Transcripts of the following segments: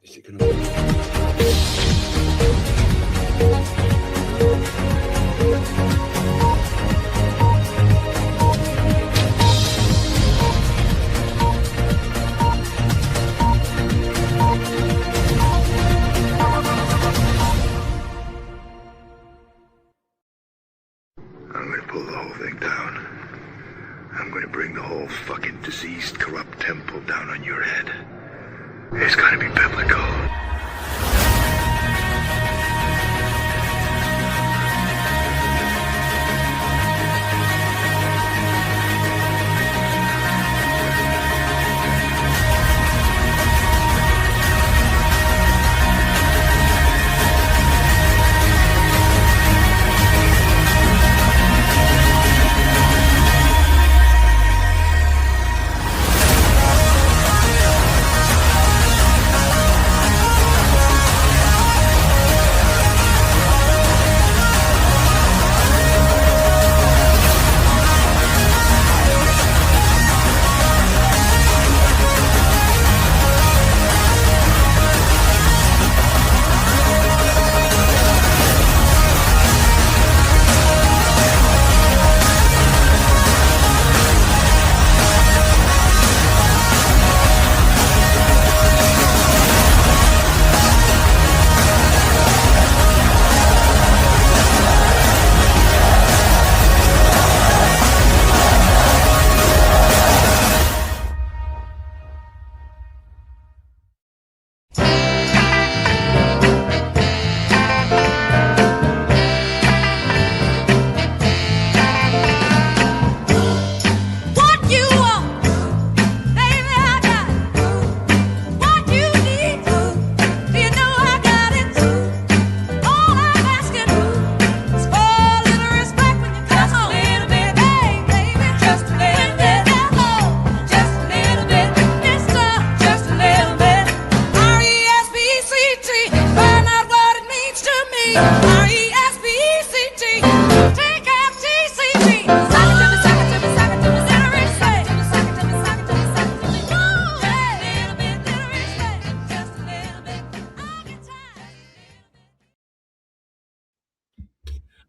Is it going to... I'm gonna pull the whole thing down. I'm gonna bring the whole fucking diseased, corrupt temple down on your head. It's gonna be biblical.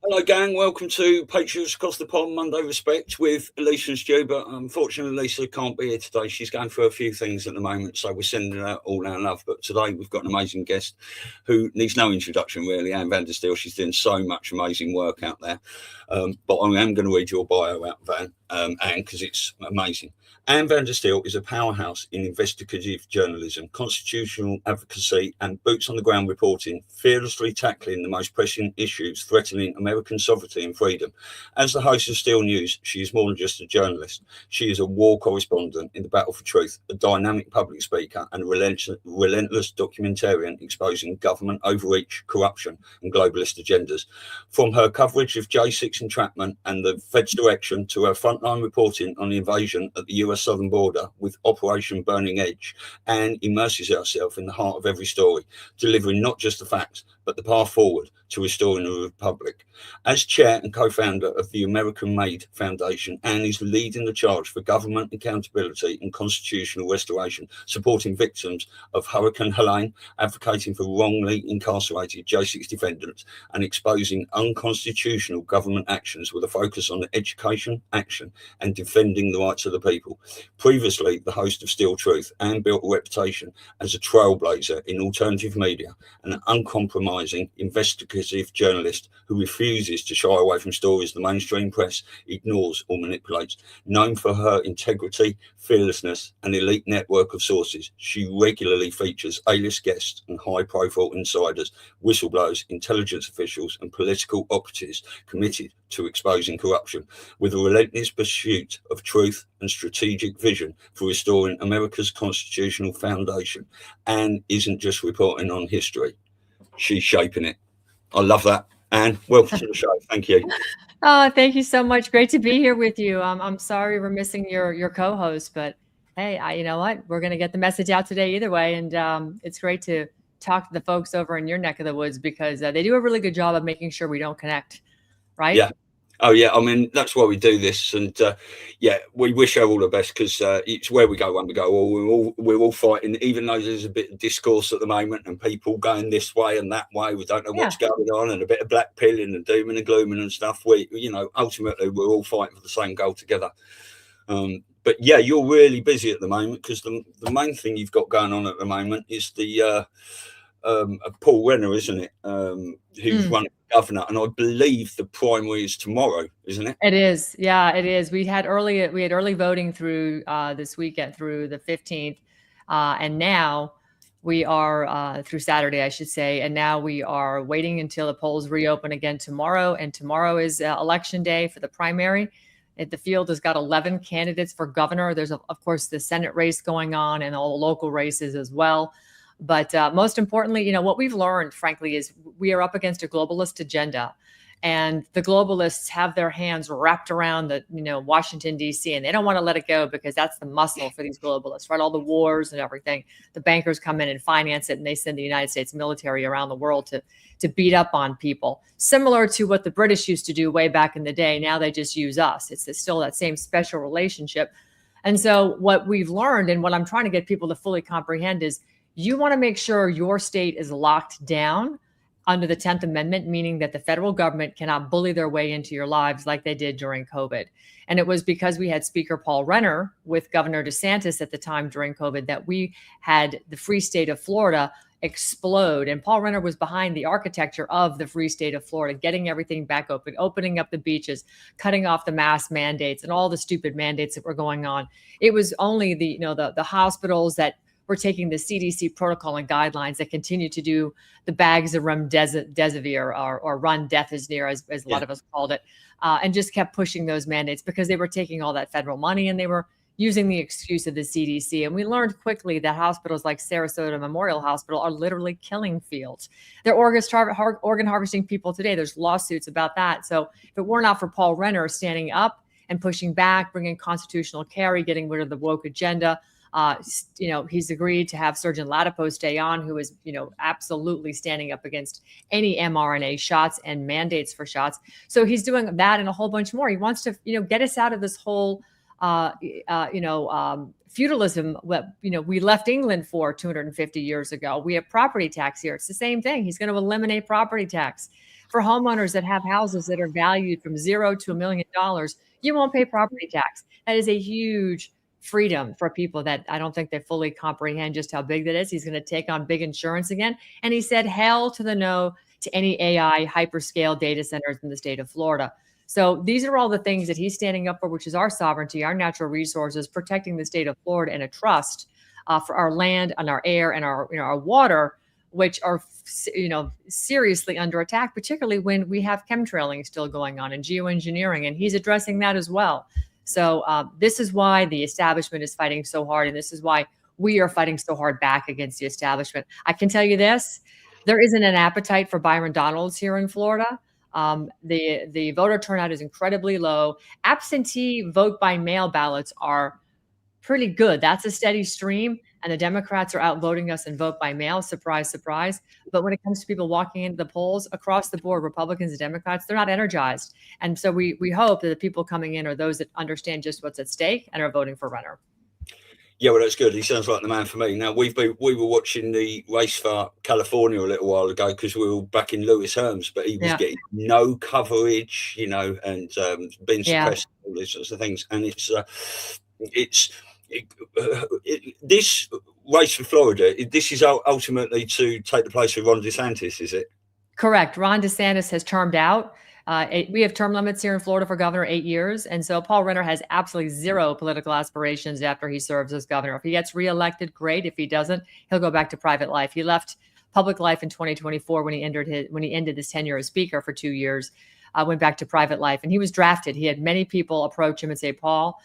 Hello, gang. Welcome to Patriots Across the Pond Monday Respect with Elisa and Stu. But unfortunately, Elisa can't be here today. She's going through a few things at the moment, so we're sending her all our love. But today, we've got an amazing guest who needs no introduction, really. Anne VANDERSTEEL. She's doing so much amazing work out there. But I am going to read your bio out, Van, Anne, because it's amazing. Anne VANDERSTEEL is a powerhouse in investigative journalism, constitutional advocacy, and boots-on-the-ground reporting, fearlessly tackling the most pressing issues threatening American sovereignty and freedom. As the host of Steel News, she is more than just a journalist. She is a war correspondent in the battle for truth, a dynamic public speaker, and a relentless documentarian exposing government overreach, corruption, and globalist agendas. From her coverage of J6 entrapment and the Fed's direction to her frontline reporting on the invasion at the US southern border with Operation Burning Edge, Anne immerses herself in the heart of every story, delivering not just the facts, but the path forward to restoring the Republic. As chair and co-founder of the American-Made Foundation, Anne is leading the charge for government accountability and constitutional restoration, supporting victims of Hurricane Helene, advocating for wrongly incarcerated J6 defendants, and exposing unconstitutional government actions with a focus on education, action, and defending the rights of the people. Previously the host of Steel Truth, Anne built a reputation as a trailblazer in alternative media and an uncompromising investigative journalist who refuses to shy away from stories the mainstream press ignores or manipulates. Known for her integrity, fearlessness, and elite network of sources, she regularly features A-list guests and high-profile insiders, whistleblowers, intelligence officials, and political operatives committed to exposing corruption. With a relentless pursuit of truth and strategic vision for restoring America's constitutional foundation, Anne isn't just reporting on history, she's shaping it. I love that. Anne, welcome to the show. Thank you. Oh, thank you so much. Great to be here with you. I'm sorry we're missing your co-host, but hey, you know what? We're going to get the message out today either way. And it's great to talk to the folks over in your neck of the woods because they do a really good job of making sure we don't connect, right? Yeah. Oh yeah, I mean that's why we do this, and yeah, we wish her all the best because it's where we go when we go. We're all fighting, even though there's a bit of discourse at the moment and people going this way and that way. We don't know Yeah. what's going on, and a bit of black pilling and dooming and glooming and stuff. We, you know, ultimately we're all fighting for the same goal together. But yeah, you're really busy at the moment because the main thing you've got going on at the moment is the Paul Renner, isn't it? Who's running for governor, and I believe the primary is tomorrow, isn't it? It is. Yeah, it is. We had early voting through this weekend through the 15th, and now we are through Saturday, I should say, and now we are waiting until the polls reopen again tomorrow. And tomorrow is election day for the primary. The field has got 11 candidates for governor. There's, of course, the Senate race going on and all the local races as well. But most importantly, you know, what we've learned, frankly, is we are up against a globalist agenda. And the globalists have their hands wrapped around the, you know, Washington, D.C., and they don't want to let it go because that's the muscle for these globalists, right? All the wars and everything. The bankers come in and finance it, and they send the United States military around the world to beat up on people. Similar to what the British used to do way back in the day. Now they just use us. It's still that same special relationship. And so what we've learned and what I'm trying to get people to fully comprehend is you want to make sure your state is locked down under the 10th Amendment, meaning that the federal government cannot bully their way into your lives like they did during COVID. And it was because we had Speaker Paul Renner with Governor DeSantis at the time during COVID that we had the free state of Florida explode. And Paul Renner was behind the architecture of the free state of Florida, getting everything back open, opening up the beaches, cutting off the mask mandates and all the stupid mandates that were going on. It was only the hospitals that we're taking the CDC protocol and guidelines that continue to do the bags of remdesivir or run death is near, as a lot of us called it, and just kept pushing those mandates because they were taking all that federal money and they were using the excuse of the CDC. And we learned quickly that hospitals like Sarasota Memorial Hospital are literally killing fields. They're organ harvesting people today. There's lawsuits about that. So if it were not for Paul Renner standing up and pushing back, bringing constitutional carry, getting rid of the woke agenda, he's agreed to have Surgeon Latipo stay on, who is, absolutely standing up against any mRNA shots and mandates for shots. So he's doing that and a whole bunch more. He wants to, get us out of this whole, feudalism. We left England for 250 years ago. We have property tax here. It's the same thing. He's going to eliminate property tax for homeowners that have houses that are valued from $0 to $1 million. You won't pay property tax. That is a huge freedom for people that I don't think they fully comprehend just how big that is. He's going to take on big insurance again. And he said, hell to the no to any AI hyperscale data centers in the state of Florida. So these are all the things that he's standing up for, which is our sovereignty, our natural resources, protecting the state of Florida, and a trust for our land and our air and our water, which are, seriously under attack, particularly when we have chemtrailing still going on and geoengineering. And he's addressing that as well. So this is why the establishment is fighting so hard. And this is why we are fighting so hard back against the establishment. I can tell you this, there isn't an appetite for Byron Donalds here in Florida. The voter turnout is incredibly low. Absentee vote by mail ballots are pretty good. That's a steady stream. And the Democrats are outvoting us in vote by mail. Surprise, surprise. But when it comes to people walking into the polls across the board, Republicans and Democrats, they're not energized. And so we hope that the people coming in are those that understand just what's at stake and are voting for Renner. Yeah, well, that's good. He sounds like the man for me. Now, we were watching the race for California a little while ago because we were back in Lewis Herms, but he was getting no coverage, and being suppressed, all these sorts of things. And this race for Florida, this is ultimately to take the place of Ron DeSantis, is it? Correct. Ron DeSantis has termed out. We have term limits here in Florida for governor, 8 years. And so Paul Renner has absolutely zero political aspirations after he serves as governor. If he gets reelected, great. If he doesn't, he'll go back to private life. He left public life in 2024 when he ended his tenure as speaker for 2 years, went back to private life. And he was drafted. He had many people approach him and say, Paul,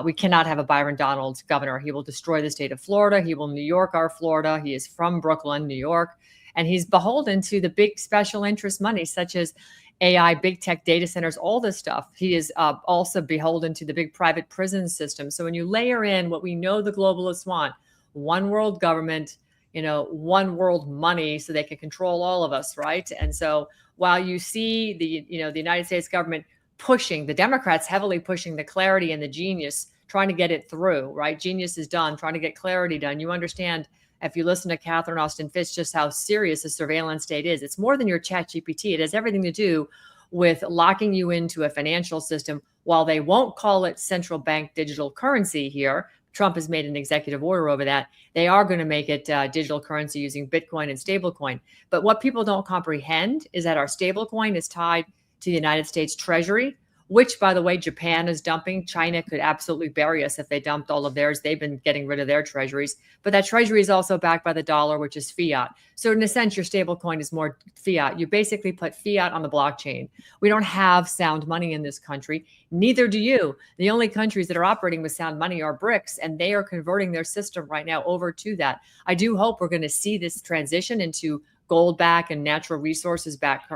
we cannot have a Byron Donalds governor. He will destroy the state of Florida. He will New York our Florida. He is from Brooklyn, New York. And he's beholden to the big special interest money, such as AI, big tech data centers, all this stuff. He is also beholden to the big private prison system. So when you layer in what we know the globalists want, one world government, one world money, so they can control all of us, right? And so while you see the United States government pushing, the Democrats heavily pushing the clarity and the genius, trying to get it through, right? Genius is done, trying to get clarity done. You understand, if you listen to Catherine Austin Fitts, just how serious the surveillance state is. It's more than your ChatGPT. It has everything to do with locking you into a financial system. While they won't call it central bank digital currency here, Trump has made an executive order over that. They are going to make it digital currency using Bitcoin and stablecoin. But what people don't comprehend is that our stablecoin is tied to the United States Treasury, which, by the way, Japan is dumping. China could absolutely bury us if they dumped all of theirs. They've been getting rid of their treasuries. But that treasury is also backed by the dollar, which is fiat. So in a sense, your stable coin is more fiat. You basically put fiat on the blockchain. We don't have sound money in this country. Neither do you. The only countries that are operating with sound money are BRICS, and they are converting their system right now over to that. I do hope we're going to see this transition into gold back and natural resources back,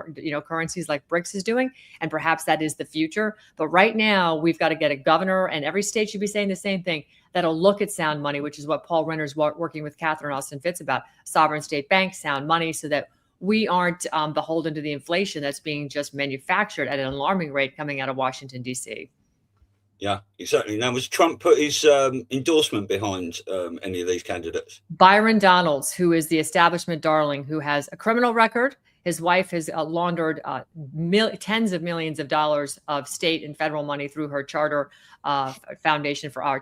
currencies like BRICS is doing. And perhaps that is the future. But right now, we've got to get a governor, and every state should be saying the same thing, that'll look at sound money, which is what Paul Renner's working with Catherine Austin Fitts about, sovereign state bank, sound money, so that we aren't beholden to the inflation that's being just manufactured at an alarming rate coming out of Washington, D.C. Yeah, exactly. Now, was Trump put his endorsement behind any of these candidates? Byron Donalds, who is the establishment darling, who has a criminal record. His wife has laundered tens of millions of dollars of state and federal money through her charter foundation for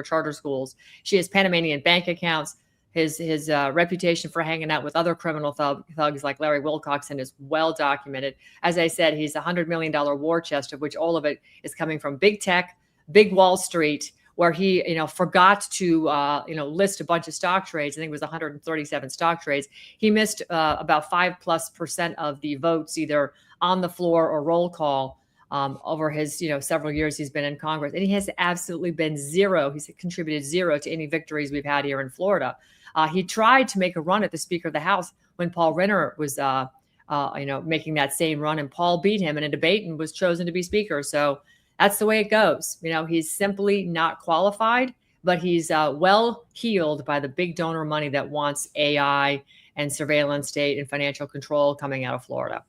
charter schools. She has Panamanian bank accounts. His reputation for hanging out with other criminal thugs like Larry Wilcoxon is well documented. As I said, he's a $100 million war chest, of which all of it is coming from big tech, big Wall Street, where he forgot to list a bunch of stock trades. I think it was 137 stock trades. He missed about 5+% of the votes, either on the floor or roll call, over his several years he's been in Congress, and he has absolutely been zero. He's contributed zero to any victories we've had here in Florida. He tried to make a run at the Speaker of the House when Paul Renner was making that same run, and Paul beat him in a debate and was chosen to be Speaker. So that's the way it goes. He's simply not qualified, but he's well heeled by the big donor money that wants AI and surveillance state and financial control coming out of Florida.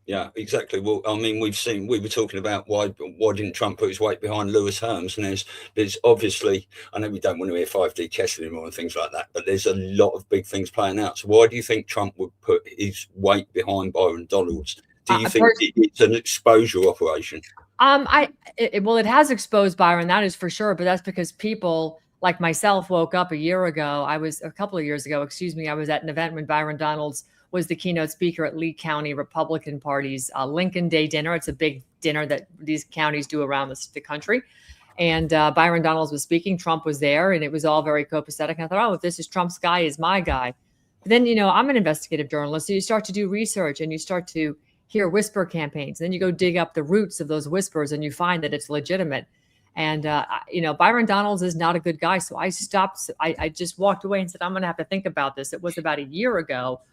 Yeah, exactly. Well, I mean, we were talking about why didn't Trump put his weight behind Lewis Herms? And there's obviously, I know we don't want to hear 5D chess anymore and things like that, but there's a lot of big things playing out. So why do you think Trump would put his weight behind Byron Donalds? Do you think it's an exposure operation? It has exposed Byron, that is for sure. But that's because people like myself woke up a couple of years ago, I was at an event when Byron Donalds was the keynote speaker at Lee County Republican Party's Lincoln Day dinner. It's a big dinner that these counties do around the country. And Byron Donalds was speaking. Trump was there, and it was all very copacetic. And I thought, if this is Trump's guy, is my guy. But then, I'm an investigative journalist. So you start to do research and you start to hear whisper campaigns. Then you go dig up the roots of those whispers and you find that it's legitimate. And, Byron Donalds is not a good guy. So I stopped. I just walked away and said, I'm going to have to think about this. It was about a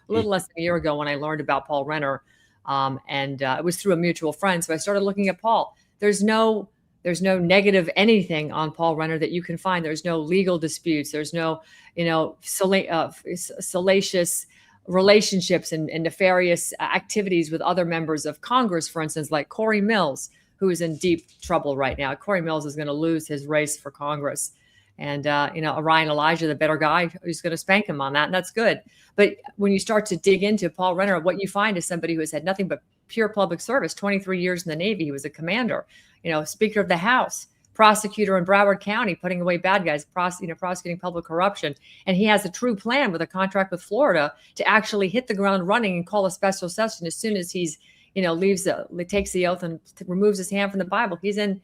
little less than a year ago when I learned about Paul Renner. And it was through a mutual friend. So I started looking at Paul. There's no negative anything on Paul Renner that you can find. There's no legal disputes. There's no, salacious relationships and nefarious activities with other members of Congress, for instance, like Corey Mills, who is in deep trouble right now. Corey Mills is going to lose his race for Congress. And, Ryan Elijah, the better guy, who's going to spank him on that. And that's good. But when you start to dig into Paul Renner, what you find is somebody who has had nothing but pure public service, 23 years in the Navy. He was a commander, Speaker of the House, prosecutor in Broward County, putting away bad guys, prosecuting public corruption. And he has a true plan with a contract with Florida to actually hit the ground running and call a special session as soon as he's takes the oath and removes his hand from the Bible. He's in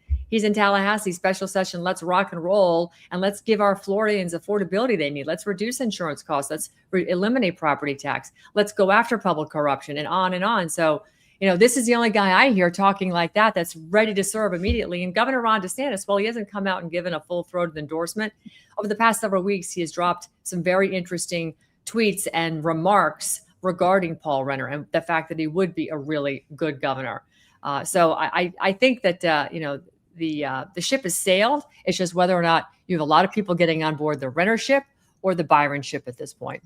Tallahassee, special session. Let's rock and roll, and let's give our Floridians affordability they need. Let's reduce insurance costs. Let's eliminate property tax. Let's go after public corruption, and on and on. So, this is the only guy I hear talking like that that's ready to serve immediately. And Governor Ron DeSantis, well, he hasn't come out and given a full-throated endorsement. Over the past several weeks, he has dropped some very interesting tweets and remarks regarding Paul Renner and the fact that he would be a really good governor. So I think that, the ship has sailed. It's just whether or not you have a lot of people getting on board the Renner ship or the Byron ship at this point.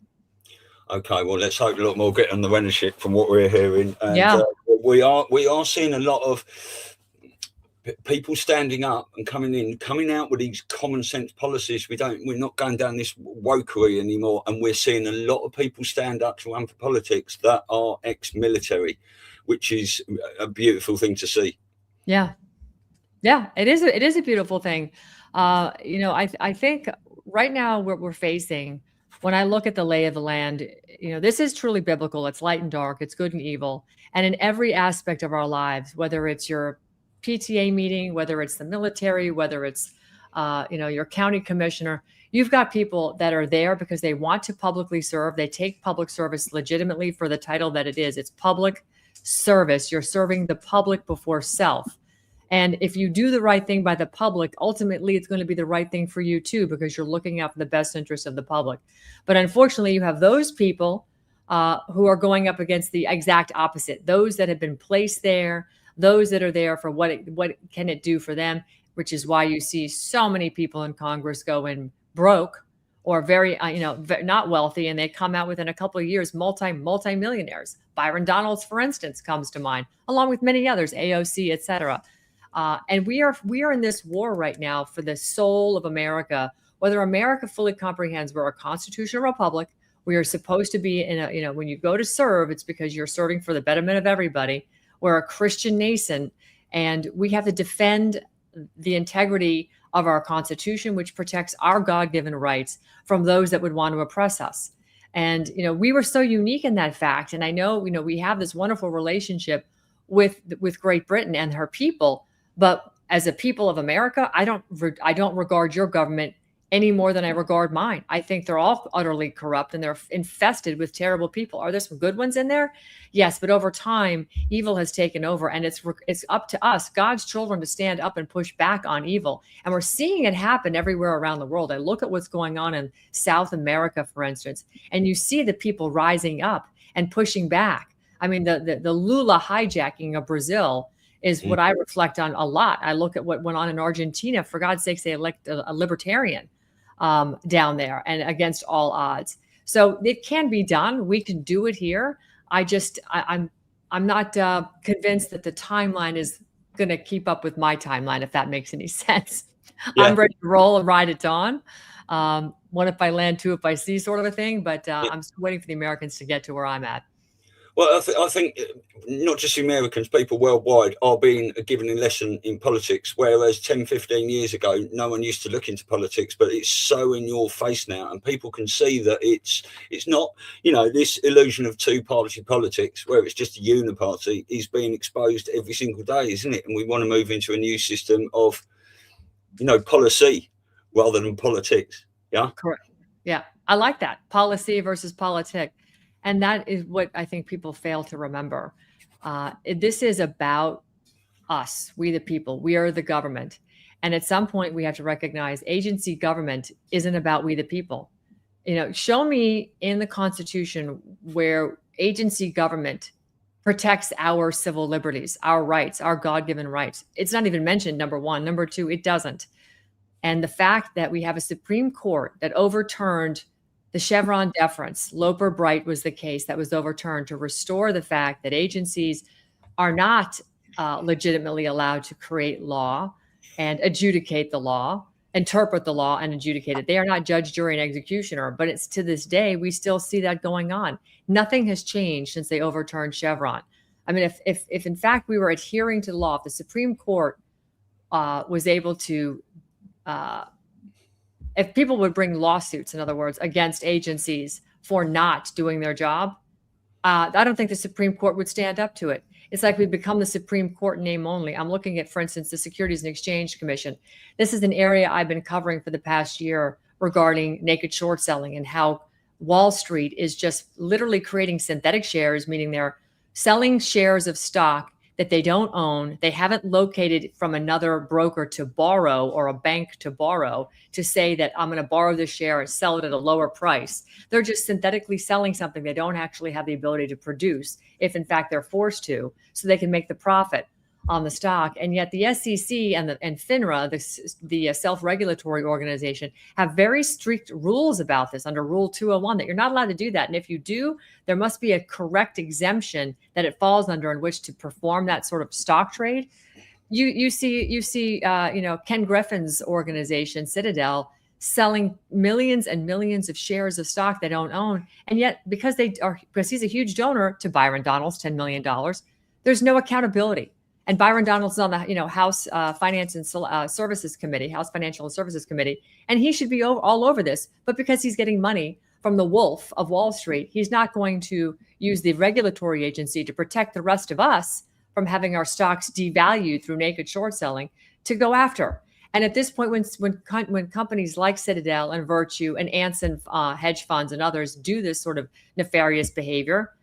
Okay, well, let's hope a lot more get on the Renner ship from what we're hearing. And, we are seeing a lot of people standing up and coming out with these common sense policies. We're not going down this wokery anymore, and we're seeing a lot of people stand up to run for politics that are ex-military, which is a beautiful thing to see. Yeah, it is a beautiful thing. I think right now what we're facing, when I look at the lay of the land, this is truly biblical. It's light and dark, it's good and evil, and in every aspect of our lives, whether it's your PTA meeting, whether it's the military, whether it's your county commissioner, you've got people that are there because they want to publicly serve. They take public service legitimately for the title that it is. It's public service. You're serving the public before self. And if you do the right thing by the public, ultimately it's going to be the right thing for you too, because you're looking out for the best interest of the public. But unfortunately, you have those people who are going up against the exact opposite. Those that have been placed there, those that are there for what can it do for them, which is why you see so many people in Congress going broke or very, not wealthy, and they come out within a couple of years, multi-millionaires. Byron Donalds, for instance, comes to mind, along with many others, AOC, et cetera. And we are in this war right now for the soul of America, whether America fully comprehends we're a constitutional republic. We are supposed to be in when you go to serve, it's because you're serving for the betterment of everybody. We're a Christian nation, and we have to defend the integrity of our Constitution, which protects our God-given rights from those that would want to oppress us. And, we were so unique in that fact. And I know, we have this wonderful relationship with Great Britain and her people. But as a people of America, I don't regard your government any more than I regard mine. I think they're all utterly corrupt and they're infested with terrible people. Are there some good ones in there? Yes, but over time, evil has taken over, and it's up to us, God's children, to stand up and push back on evil. And we're seeing it happen everywhere around the world. I look at what's going on in South America, for instance, and you see the people rising up and pushing back. I mean, the Lula hijacking of Brazil is what I reflect on a lot. I look at what went on in Argentina. For God's sakes, they elect a libertarian down there and against all odds. So it can be done. We can do it here. I'm not convinced that the timeline is going to keep up with my timeline, if that makes any sense. Yeah. I'm ready to roll and ride at dawn. One if I land, two if I see, sort of a thing. But I'm still waiting for the Americans to get to where I'm at. Well, I think not just Americans, people worldwide are being given a lesson in politics, whereas 10, 15 years ago, no one used to look into politics, but it's so in your face now, and people can see that it's not, this illusion of two-party politics where it's just a uniparty is being exposed every single day, isn't it? And we want to move into a new system of, policy rather than politics. Yeah. Correct. Yeah. I like that. Policy versus politics. And that is what I think people fail to remember. This is about us, we the people. We are the government. And at some point, we have to recognize agency government isn't about we the people. Show me in the Constitution where agency government protects our civil liberties, our rights, our God-given rights. It's not even mentioned, number one. Number two, it doesn't. And the fact that we have a Supreme Court that overturned the Chevron deference, Loper Bright was the case that was overturned to restore the fact that agencies are not legitimately allowed to create law and adjudicate the law, interpret the law and adjudicate it. They are not judge, jury, and executioner, but it's to this day, we still see that going on. Nothing has changed since they overturned Chevron. I mean, if in fact we were adhering to the law, if the Supreme Court was able to if people would bring lawsuits, in other words, against agencies for not doing their job, I don't think the Supreme Court would stand up to it. It's like we've become the Supreme Court in name only. I'm looking at, for instance, the Securities and Exchange Commission. This is an area I've been covering for the past year regarding naked short selling and how Wall Street is just literally creating synthetic shares, meaning they're selling shares of stock that they don't own, they haven't located from another broker to borrow or a bank to borrow to say that I'm going to borrow this share and sell it at a lower price. They're just synthetically selling something they don't actually have the ability to produce, if in fact they're forced to, so they can make the profit on the stock. And yet the SEC and FINRA, the self-regulatory organization, have very strict rules about this under Rule 201 that you're not allowed to do that. And if you do, there must be a correct exemption that it falls under in which to perform that sort of stock trade. you see Ken Griffin's organization Citadel selling millions and millions of shares of stock they don't own, and yet because he's a huge donor to Byron Donalds, $10 million, there's no accountability. And Byron Donalds is on the House Finance and Services Committee, House Financial and Services Committee, and he should be all over this. But because he's getting money from the wolf of Wall Street, he's not going to use the regulatory agency to protect the rest of us from having our stocks devalued through naked short selling to go after. And at this point, when companies like Citadel and Virtue and Anson hedge funds and others do this sort of nefarious behavior,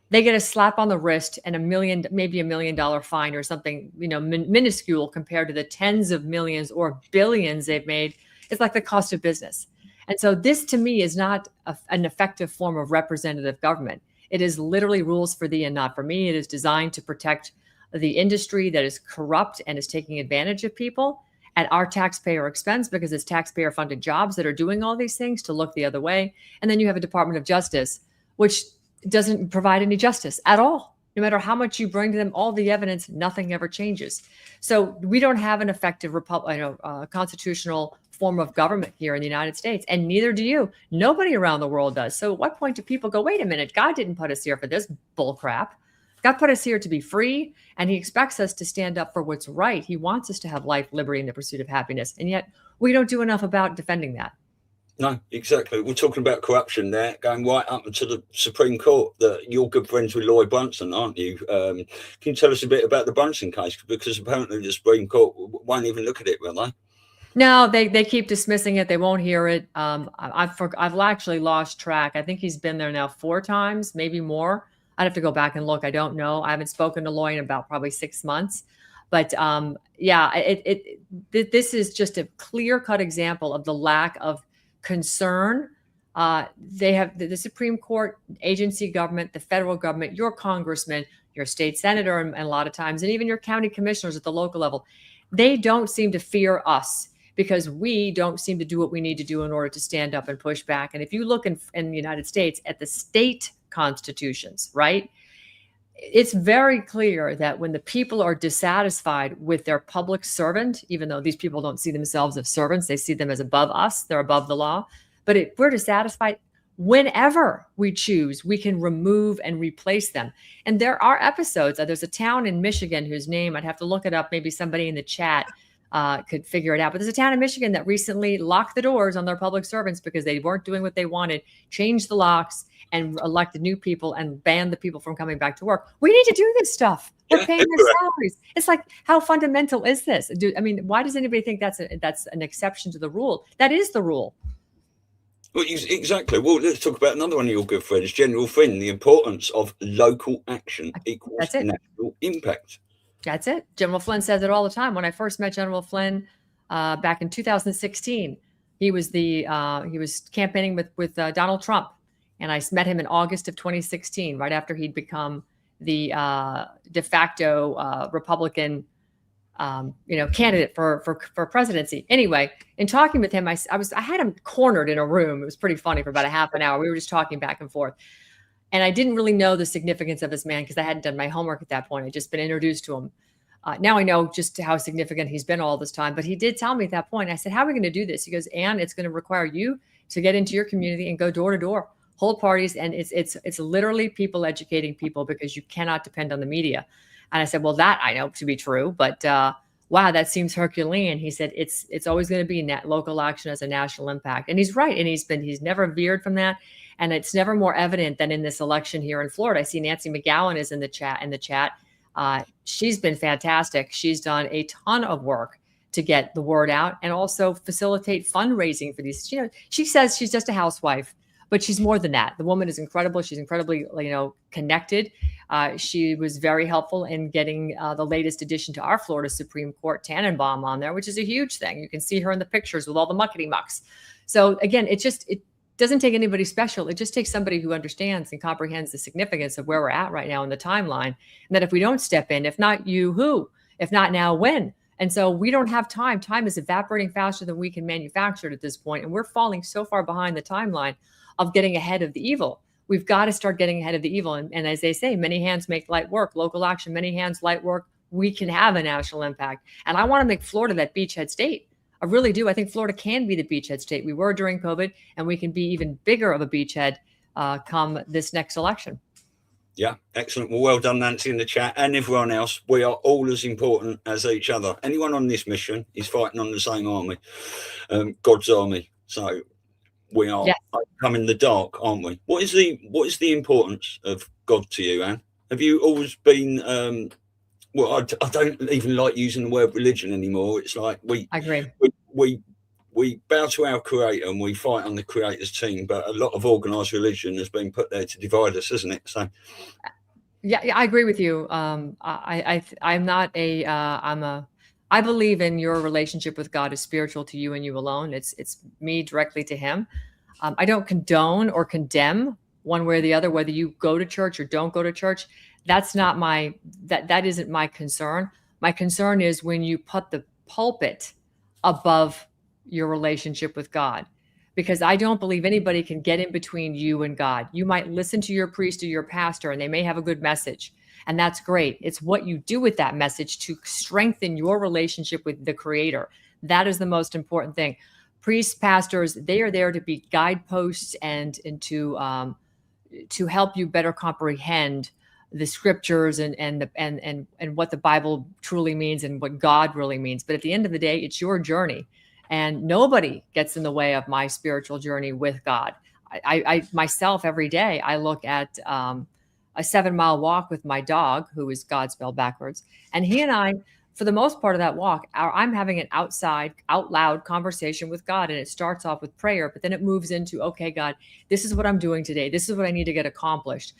they get a slap on the wrist and maybe $1 million fine or something, minuscule compared to the tens of millions or billions they've made. It's like the cost of business. And so this, to me, is not an effective form of representative government. It is literally rules for thee and not for me. It is designed to protect the industry that is corrupt and is taking advantage of people at our taxpayer expense, because it's taxpayer funded jobs that are doing all these things, to look the other way. And then you have a Department of Justice, which doesn't provide any justice at all. No matter how much you bring to them, all the evidence, nothing ever changes. So we don't have an effective constitutional form of government here in the United States, and neither do you. Nobody around the world does. So at what point do people go, wait a minute, God didn't put us here for this bull crap. God put us here to be free, and he expects us to stand up for what's right. He wants us to have life, liberty, and the pursuit of happiness. And yet we don't do enough about defending that. No, exactly. We're talking about corruption there, going right up to the Supreme Court. That you're good friends with Lloyd Brunson, aren't you? Can you tell us a bit about the Brunson case? Because apparently the Supreme Court won't even look at it, will they? No, they keep dismissing it. They won't hear it. I've actually lost track. I think he's been there now 4 times, maybe more. I'd have to go back and look. I don't know. I haven't spoken to Lloyd in about probably 6 months. But this is just a clear-cut example of the lack of concern. They have the Supreme Court, agency government, the federal government, your congressman, your state senator, and a lot of times, and even your county commissioners at the local level. They don't seem to fear us because we don't seem to do what we need to do in order to stand up and push back. And if you look in the United States at the state constitutions, right, it's very clear that when the people are dissatisfied with their public servant, even though these people don't see themselves as servants, they see them as above us, they're above the law. But if we're dissatisfied, whenever we choose, we can remove and replace them. And there are episodes. There's a town in Michigan whose name, I'd have to look it up. Maybe somebody in the chat could figure it out. But there's a town in Michigan that recently locked the doors on their public servants because they weren't doing what they wanted, changed the locks, and elected new people and banned the people from coming back to work. We need to do this stuff. We're paying their salaries. It's like, how fundamental is this? Why does anybody think that's an exception to the rule? That is the rule. Well, exactly. Well, let's talk about another one of your good friends, General Flynn, the importance of local action equals national impact. That's it. General Flynn says it all the time. When I first met General Flynn back in 2016, he was campaigning with Donald Trump. And I met him in August of 2016, right after he'd become the de facto Republican, candidate for presidency. Anyway, in talking with him, I had him cornered in a room. It was pretty funny for about a half an hour. We were just talking back and forth. And I didn't really know the significance of this man because I hadn't done my homework at that point. I'd just been introduced to him. Now I know just how significant he's been all this time. But he did tell me at that point, I said, how are we going to do this? He goes, Ann, it's going to require you to get into your community and go door to door, hold parties. And it's literally people educating people because you cannot depend on the media. And I said, well, that I know to be true. But wow, that seems Herculean. He said, it's always going to be local action as a national impact. And he's right. And he's never veered from that. And it's never more evident than in this election here in Florida. I see Nancy McGowan is in the chat. She's been fantastic. She's done a ton of work to get the word out and also facilitate fundraising for these. She says she's just a housewife, but she's more than that. The woman is incredible. She's incredibly, connected. She was very helpful in getting the latest addition to our Florida Supreme Court, Tannenbaum, on there, which is a huge thing. You can see her in the pictures with all the muckety mucks. So again, it doesn't take anybody special. It just takes somebody who understands and comprehends the significance of where we're at right now in the timeline. And that if we don't step in, if not you, who? If not now, when? And so we don't have time. Time is evaporating faster than we can manufacture it at this point. And we're falling so far behind the timeline of getting ahead of the evil. We've got to start getting ahead of the evil. And as they say, many hands make light work. Local action, many hands, light work, we can have a national impact. And I want to make Florida that beachhead state. I really do. I think Florida can be the beachhead state. We were during COVID, and we can be even bigger of a beachhead come this next election. Yeah, excellent. Well done, Nancy, in the chat, and everyone else. We are all as important as each other. Anyone on this mission is fighting on the same army, God's army. So we are coming the dark, aren't we? What is the importance of God to you, Anne? Have you always been? Well, I don't even like using the word religion anymore. It's like I agree. We bow to our creator and we fight on the creator's team, but a lot of organized religion has been put there to divide us, hasn't it? So yeah, I agree with you. I believe in your relationship with God is spiritual to you and you alone. It's me directly to him. I don't condone or condemn one way or the other, whether you go to church or don't go to church. That's not that isn't my concern. My concern is when you put the pulpit above your relationship with God, because I don't believe anybody can get in between you and God. You might listen to your priest or your pastor and they may have a good message, and that's great. It's what you do with that message to strengthen your relationship with the creator. That is the most important thing. Priests, pastors, they are there to be guideposts and to help you better comprehend the scriptures and what the Bible truly means and what God really means. But at the end of the day, it's your journey. And nobody gets in the way of my spiritual journey with God. I myself, every day, I look at a 7-mile walk with my dog, who is God spelled backwards. And he and I, for the most part of that walk, I'm having an out loud conversation with God. And it starts off with prayer, but then it moves into, okay, God, this is what I'm doing today. This is what I need to get accomplished.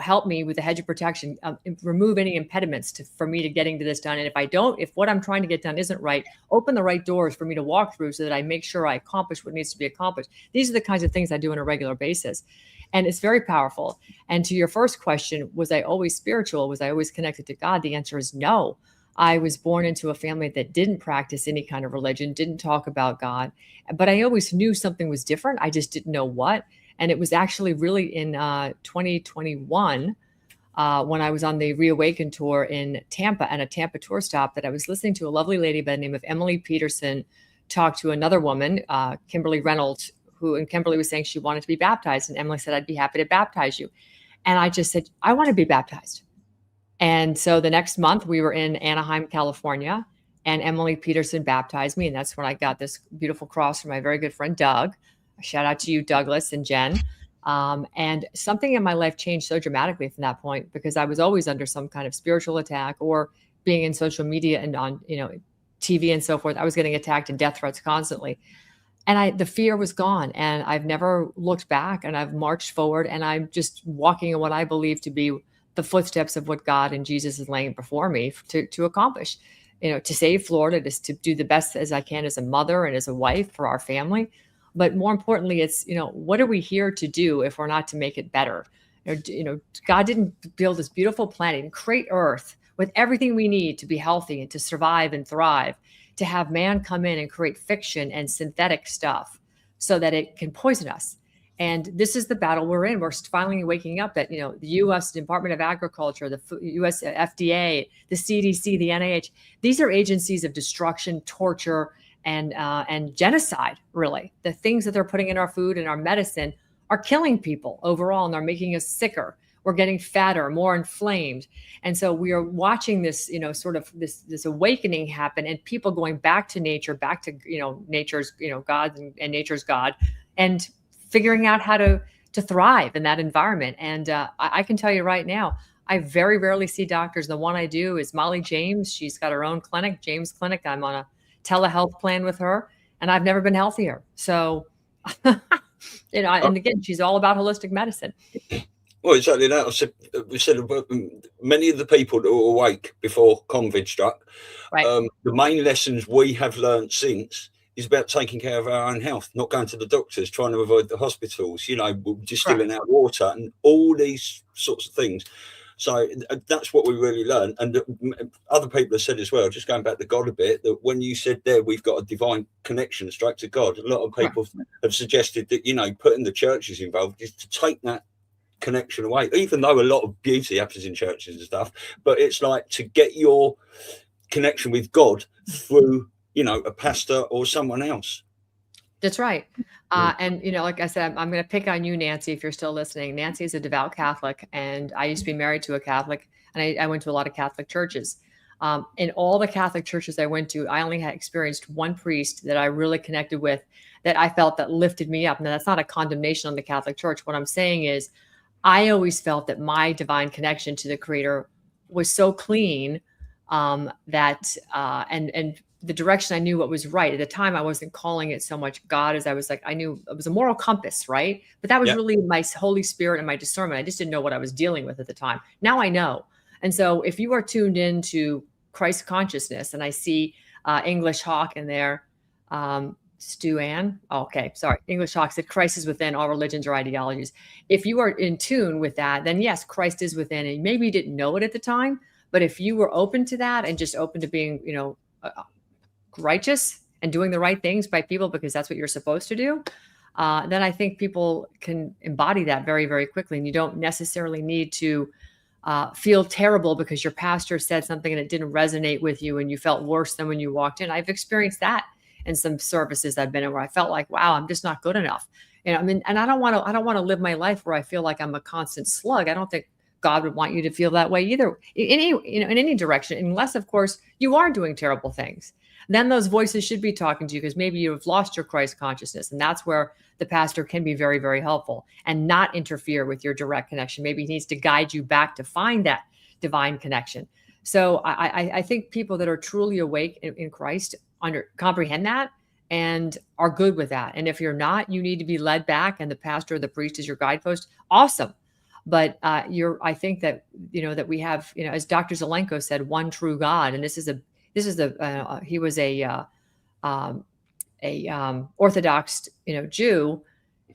Help me with the hedge of protection, remove any impediments for me to getting to this done. And if what I'm trying to get done isn't right, open the right doors for me to walk through so that I make sure I accomplish what needs to be accomplished. These are the kinds of things I do on a regular basis. And it's very powerful. And to your first question, was I always spiritual? Was I always connected to God? The answer is no. I was born into a family that didn't practice any kind of religion, didn't talk about God, but I always knew something was different. I just didn't know what. And it was actually really in 2021 when I was on the Reawaken tour in Tampa, and a Tampa tour stop, that I was listening to a lovely lady by the name of Emily Peterson talk to another woman, Kimberly Reynolds, and Kimberly was saying she wanted to be baptized. And Emily said, I'd be happy to baptize you. And I just said, I want to be baptized. And so the next month we were in Anaheim, California, and Emily Peterson baptized me. And that's when I got this beautiful cross from my very good friend, Doug. Shout out to you, Douglas and Jen. And something in my life changed so dramatically from that point, because I was always under some kind of spiritual attack, or being in social media and on, TV and so forth. I was getting attacked and death threats constantly. And the fear was gone, and I've never looked back, and I've marched forward, and I'm just walking in what I believe to be the footsteps of what God and Jesus is laying before me to accomplish, to save Florida, to do the best as I can as a mother and as a wife for our family. But more importantly, it's, what are we here to do if we're not to make it better? God didn't build this beautiful planet and create Earth with everything we need to be healthy and to survive and thrive, to have man come in and create fiction and synthetic stuff so that it can poison us. And this is the battle we're in. We're finally waking up that, the U.S. Department of Agriculture, the U.S. FDA, the CDC, the NIH, these are agencies of destruction, torture, and genocide, really. The things that they're putting in our food and our medicine are killing people overall, and they're making us sicker. We're getting fatter, more inflamed. And so we are watching this, sort of this awakening happen, and people going back to nature, back to, nature's, God and nature's God, and figuring out how to thrive in that environment. And I can tell you right now, I very rarely see doctors. The one I do is Molly James. She's got her own clinic, James Clinic. I'm on a telehealth plan with her, and I've never been healthier. So, and again, she's all about holistic medicine. Well, exactly that. We said many of the people that were awake before COVID struck, right. The main lessons we have learned since is about taking care of our own health, not going to the doctors, trying to avoid the hospitals, distilling our water and all these sorts of things. So that's what we really learned. And other people have said as well, just going back to God a bit, that when you said there, we've got a divine connection straight to God. A lot of people have suggested that, putting the churches involved is to take that connection away, even though a lot of beauty happens in churches and stuff. But it's like to get your connection with God through, you know, a pastor or someone else. That's right. And, you know, like I said, I'm going to pick on you, Nancy, if you're still listening. Nancy is a devout Catholic, and I used to be married to a Catholic, and I went to a lot of Catholic churches. In all the Catholic churches I went to, I only had experienced one priest that I really connected with, that I felt that lifted me up. Now, that's not a condemnation on the Catholic Church. What I'm saying is, I always felt that my divine connection to the Creator was so clean and the direction I knew what was right. At the time, I wasn't calling it so much God as I was like, I knew it was a moral compass, right? But that was really my Holy Spirit and my discernment. I just didn't know what I was dealing with at the time. Now I know. And so if you are tuned into Christ consciousness, and I see English Hawk in there, Stu Ann. Oh, okay, sorry. English Hawk said Christ is within all religions or ideologies. If you are in tune with that, then yes, Christ is within. And maybe you didn't know it at the time, but if you were open to that and just open to being, you know, righteous and doing the right things by people because that's what you're supposed to do, then I think people can embody that very, very quickly. And you don't necessarily need to feel terrible because your pastor said something and it didn't resonate with you and you felt worse than when you walked in. I've experienced that in some services I've been in where I felt like, wow, I'm just not good enough. You know, I mean, and I don't want to live my life where I feel like I'm a constant slug. I don't think God would want you to feel that way either, in any direction, unless, of course, you are doing terrible things. Then those voices should be talking to you because maybe you've lost your Christ consciousness. And that's where the pastor can be very, very helpful and not interfere with your direct connection. Maybe he needs to guide you back to find that divine connection. So I think people that are truly awake in Christ comprehend that and are good with that. And if you're not, you need to be led back and the pastor or the priest is your guidepost. Awesome. But I think that, you know, that we have, you know, as Dr. Zelenko said, one true God. And he was a Orthodox, you know, Jew.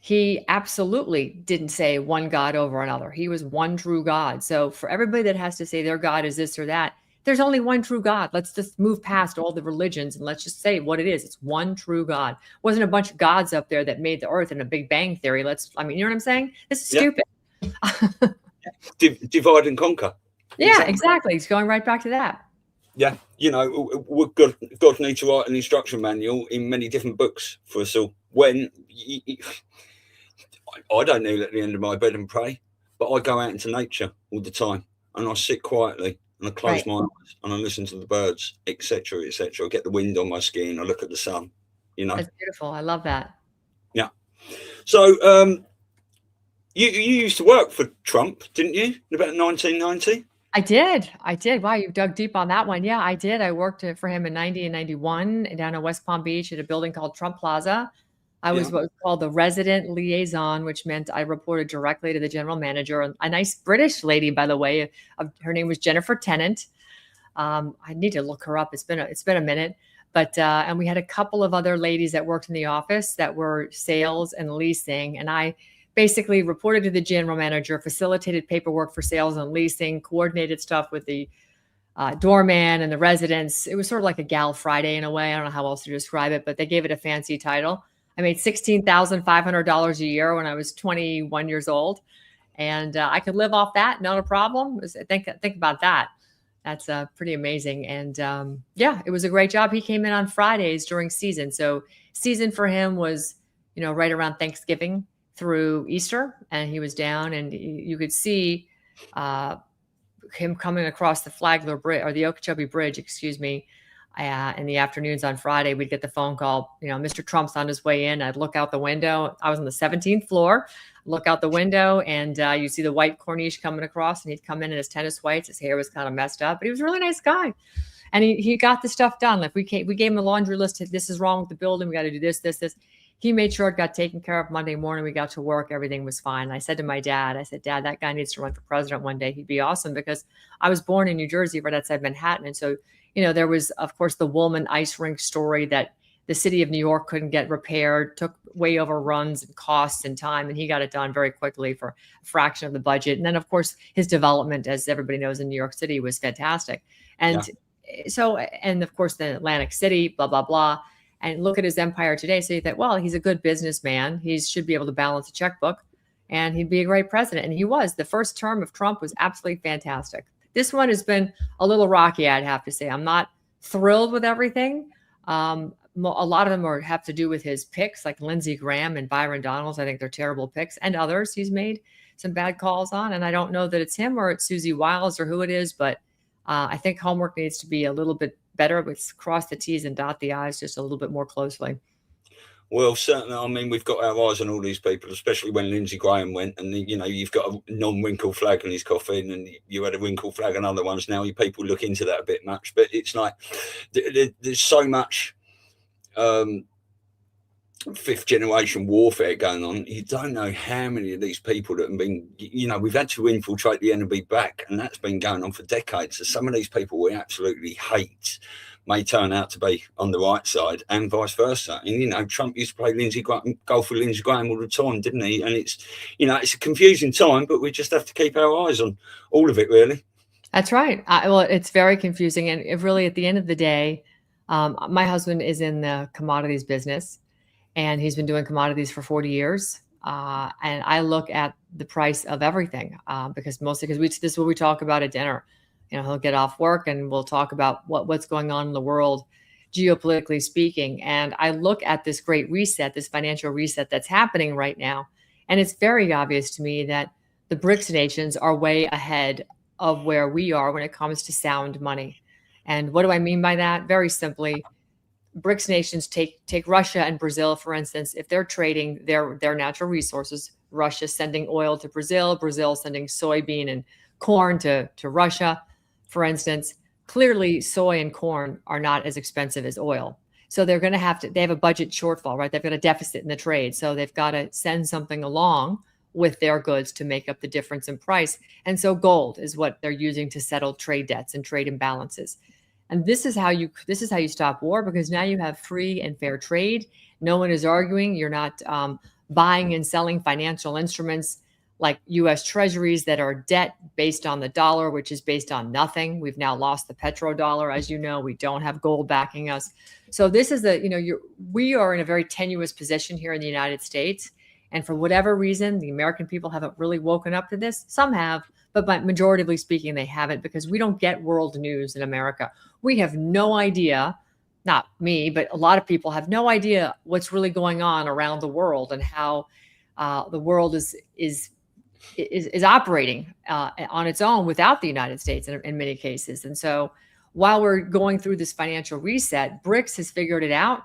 He absolutely didn't say one God over another. He was one true God. So for everybody that has to say their God is this or that, there's only one true God. Let's just move past all the religions and let's just say what it is. It's one true God. Wasn't a bunch of gods up there that made the earth in a Big Bang theory. You know what I'm saying? This is stupid. Divide and conquer. Yeah, exactly. It's going right back to that. Yeah, you know, God needs to write an instruction manual in many different books for us all. When I don't kneel at the end of my bed and pray, but I go out into nature all the time and I sit quietly and I close my eyes and I listen to the birds, etc., etc. I get the wind on my skin. I look at the sun. You know, that's beautiful. I love that. Yeah. So, you used to work for Trump, didn't you? In about 1990. I did. Wow, you dug deep on that one. Yeah, I did. I worked for him in 90 and 91 down in West Palm Beach at a building called Trump Plaza. I was what was called the resident liaison, which meant I reported directly to the general manager, a nice British lady, by the way. Her name was Jennifer Tennant. I need to look her up. It's been a minute. But and we had a couple of other ladies that worked in the office that were sales and leasing. And I basically reported to the general manager, facilitated paperwork for sales and leasing, coordinated stuff with the doorman and the residents. It was sort of like a Gal Friday in a way. I don't know how else to describe it, but they gave it a fancy title. I made $16,500 a year when I was 21 years old. And I could live off that, not a problem. Think about that. That's pretty amazing. And yeah, it was a great job. He came in on Fridays during season. So season for him was, you know, right around Thanksgiving through Easter, and he was down, and you could see him coming across the Flagler Bridge or the Okeechobee Bridge, excuse me, in the afternoons on Friday. We'd get the phone call, you know, Mr. Trump's on his way in. I'd look out the window. I was on the 17th floor, look out the window, and you see the white Corniche coming across, and he'd come in his tennis whites. His hair was kind of messed up, but he was a really nice guy. And he got the stuff done. Like we gave him a laundry list. This is wrong with the building. We got to do this. He made sure it got taken care of Monday morning. We got to work. Everything was fine. And I said to my dad, I said, Dad, that guy needs to run for president one day. He'd be awesome, because I was born in New Jersey, right outside Manhattan. And so, you know, there was, of course, the Woolman ice rink story that the city of New York couldn't get repaired, took way overruns and costs and time. And he got it done very quickly for a fraction of the budget. And then, of course, his development, as everybody knows, in New York City was fantastic. And so, and of course, then Atlantic City, blah, blah, blah. And look at his empire today. So you think, well, he's a good businessman. He should be able to balance a checkbook. and he'd be a great president. And he was. The first term of Trump was absolutely fantastic. This one has been a little rocky, I'd have to say. I'm not thrilled with everything. A lot of them have to do with his picks, like Lindsey Graham and Byron Donalds. I think they're terrible picks, and others he's made some bad calls on. And I don't know that it's him or it's Susie Wiles or who it is, but I think homework needs to be a little bit better. Let's cross the T's and dot the I's just a little bit more closely. Well, certainly. I mean, we've got our eyes on all these people, especially when Lindsey Graham went, and you've got a non-wrinkle flag in his coffin, and you had a wrinkle flag on other ones. Now people look into that a bit much, but it's like there's so much fifth generation warfare going on. You don't know how many of these people that have been, we've had to infiltrate the enemy back, and that's been going on for decades. So some of these people we absolutely hate may turn out to be on the right side, and vice versa. And Trump used to play golf with Lindsey Graham all the time, didn't he? And it's it's a confusing time, but we just have to keep our eyes on all of it, really. That's right. Well, it's very confusing, and really, at the end of the day, my husband is in the commodities business, and he's been doing commodities for 40 years. And I look at the price of everything because this is what we talk about at dinner. He'll get off work and we'll talk about what's going on in the world, geopolitically speaking. And I look at this great reset, this financial reset that's happening right now. And it's very obvious to me that the BRICS nations are way ahead of where we are when it comes to sound money. And what do I mean by that? Very simply, BRICS nations take Russia and Brazil, for instance. If they're trading their natural resources, Russia sending oil to Brazil, Brazil sending soybean and corn to Russia, for instance. Clearly soy and corn are not as expensive as oil. So they're going to they have a budget shortfall, right? They've got a deficit in the trade. So they've got to send something along with their goods to make up the difference in price. And so gold is what they're using to settle trade debts and trade imbalances. And this is how you stop war, because now you have free and fair trade. No one is arguing. You're not buying and selling financial instruments like U.S. treasuries that are debt based on the dollar, which is based on nothing. We've now lost the petrodollar. As you know, we don't have gold backing us. So this is we are in a very tenuous position here in the United States. And for whatever reason, the American people haven't really woken up to this. Some have, but majoritively speaking, they haven't, because we don't get world news in America. We have no idea, not me, but a lot of people have no idea what's really going on around the world and how the world is operating on its own without the United States in many cases. And so while we're going through this financial reset, BRICS has figured it out.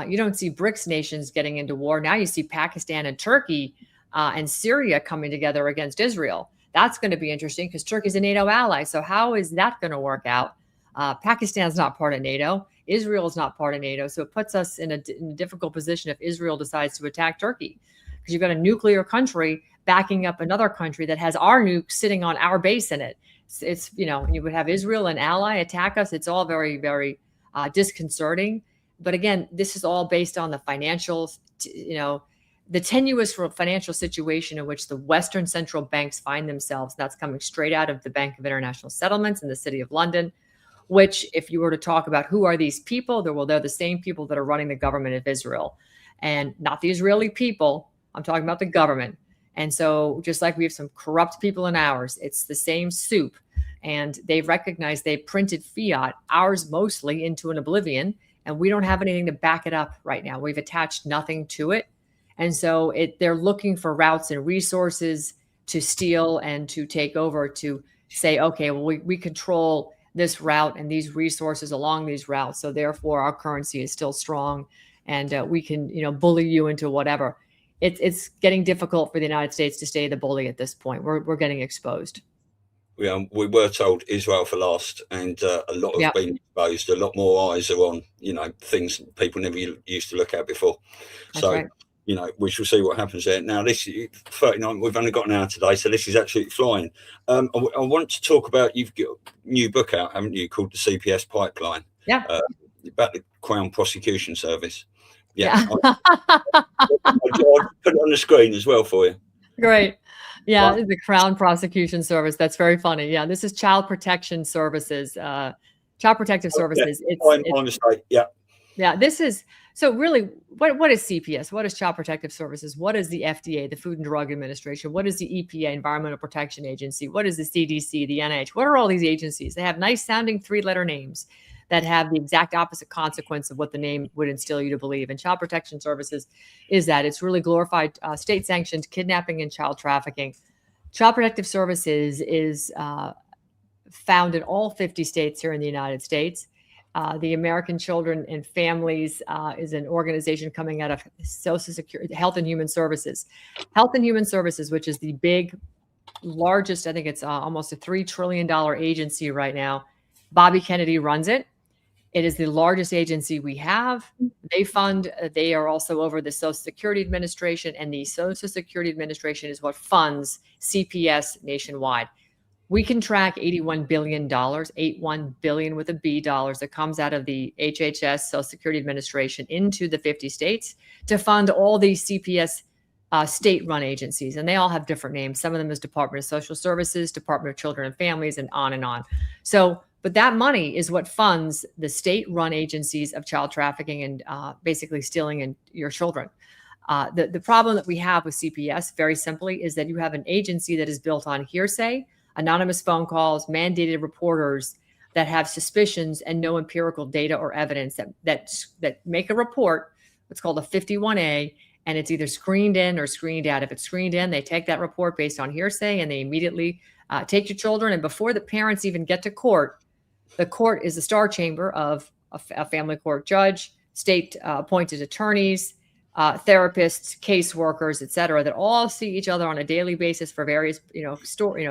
You don't see BRICS nations getting into war. Now you see Pakistan and Turkey and Syria coming together against Israel. That's going to be interesting because Turkey's a NATO ally. So how is that going to work out? Pakistan's not part of NATO. Israel is not part of NATO. So it puts us in a difficult position if Israel decides to attack Turkey, because you've got a nuclear country backing up another country that has our nukes sitting on our base in it. It's you would have Israel, an ally, attack us. It's all very, very disconcerting. But again, this is all based on the financials, the tenuous financial situation in which the Western central banks find themselves. That's coming straight out of the Bank of International Settlements in the City of London, which, if you were to talk about who are these people, they're the same people that are running the government of Israel, and not the Israeli people. I'm talking about the government. And so just like we have some corrupt people in ours, it's the same soup. And they've recognized they printed fiat, ours mostly, into an oblivion. And we don't have anything to back it up right now. We've attached nothing to it. And so they're looking for routes and resources to steal and to take over, to say, okay, well, we control this route and these resources along these routes. So therefore, our currency is still strong, and we can, bully you into whatever. It's getting difficult for the United States to stay the bully at this point. We're getting exposed. Yeah, we were told Israel for last, and a lot have been exposed. A lot more eyes are on, things people never used to look at before. That's so, right. We shall see what happens there. Now, this is 39. We've only got an hour today, so this is absolutely flying. I want to talk about, you've got a new book out, haven't you, called The CPS Pipeline? Yeah. About the Crown Prosecution Service. Yeah. I'll put it on the screen as well for you. Great. Yeah, the Crown Prosecution Service. That's very funny. Yeah, this is Child Protection Services, Child Protective Services. Yeah, it's my mistake. Yeah. Yeah, this is So really, what is CPS? What is Child Protective Services? What is the FDA, the Food and Drug Administration? What is the EPA, Environmental Protection Agency? What is the CDC, the NIH? What are all these agencies? They have nice sounding 3-letter names that have the exact opposite consequence of what the name would instill you to believe. And Child Protection Services is that. It's really glorified state-sanctioned kidnapping and child trafficking. Child Protective Services is found in all 50 states here in the United States. The American Children and Families is an organization coming out of Social Security, Health and Human Services. Health and Human Services, which is the largest, I think it's almost a $3 trillion agency right now. Bobby Kennedy runs it. It is the largest agency we have. They are also over the Social Security Administration, and the Social Security Administration is what funds CPS nationwide. We can track $81 billion, 81 billion with a B dollars that comes out of the HHS, Social Security Administration, into the 50 states to fund all these CPS state-run agencies. And they all have different names. Some of them is Department of Social Services, Department of Children and Families, and on and on. So, but that money is what funds the state-run agencies of child trafficking and basically stealing your children. The problem that we have with CPS, very simply, is that you have an agency that is built on hearsay, anonymous phone calls, mandated reporters that have suspicions and no empirical data or evidence that make a report, what's called a 51A, and it's either screened in or screened out. If it's screened in, they take that report based on hearsay and they immediately take your children. And before the parents even get to court, the court is the star chamber of a family court judge, state appointed attorneys, therapists, caseworkers, et cetera, that all see each other on a daily basis for various,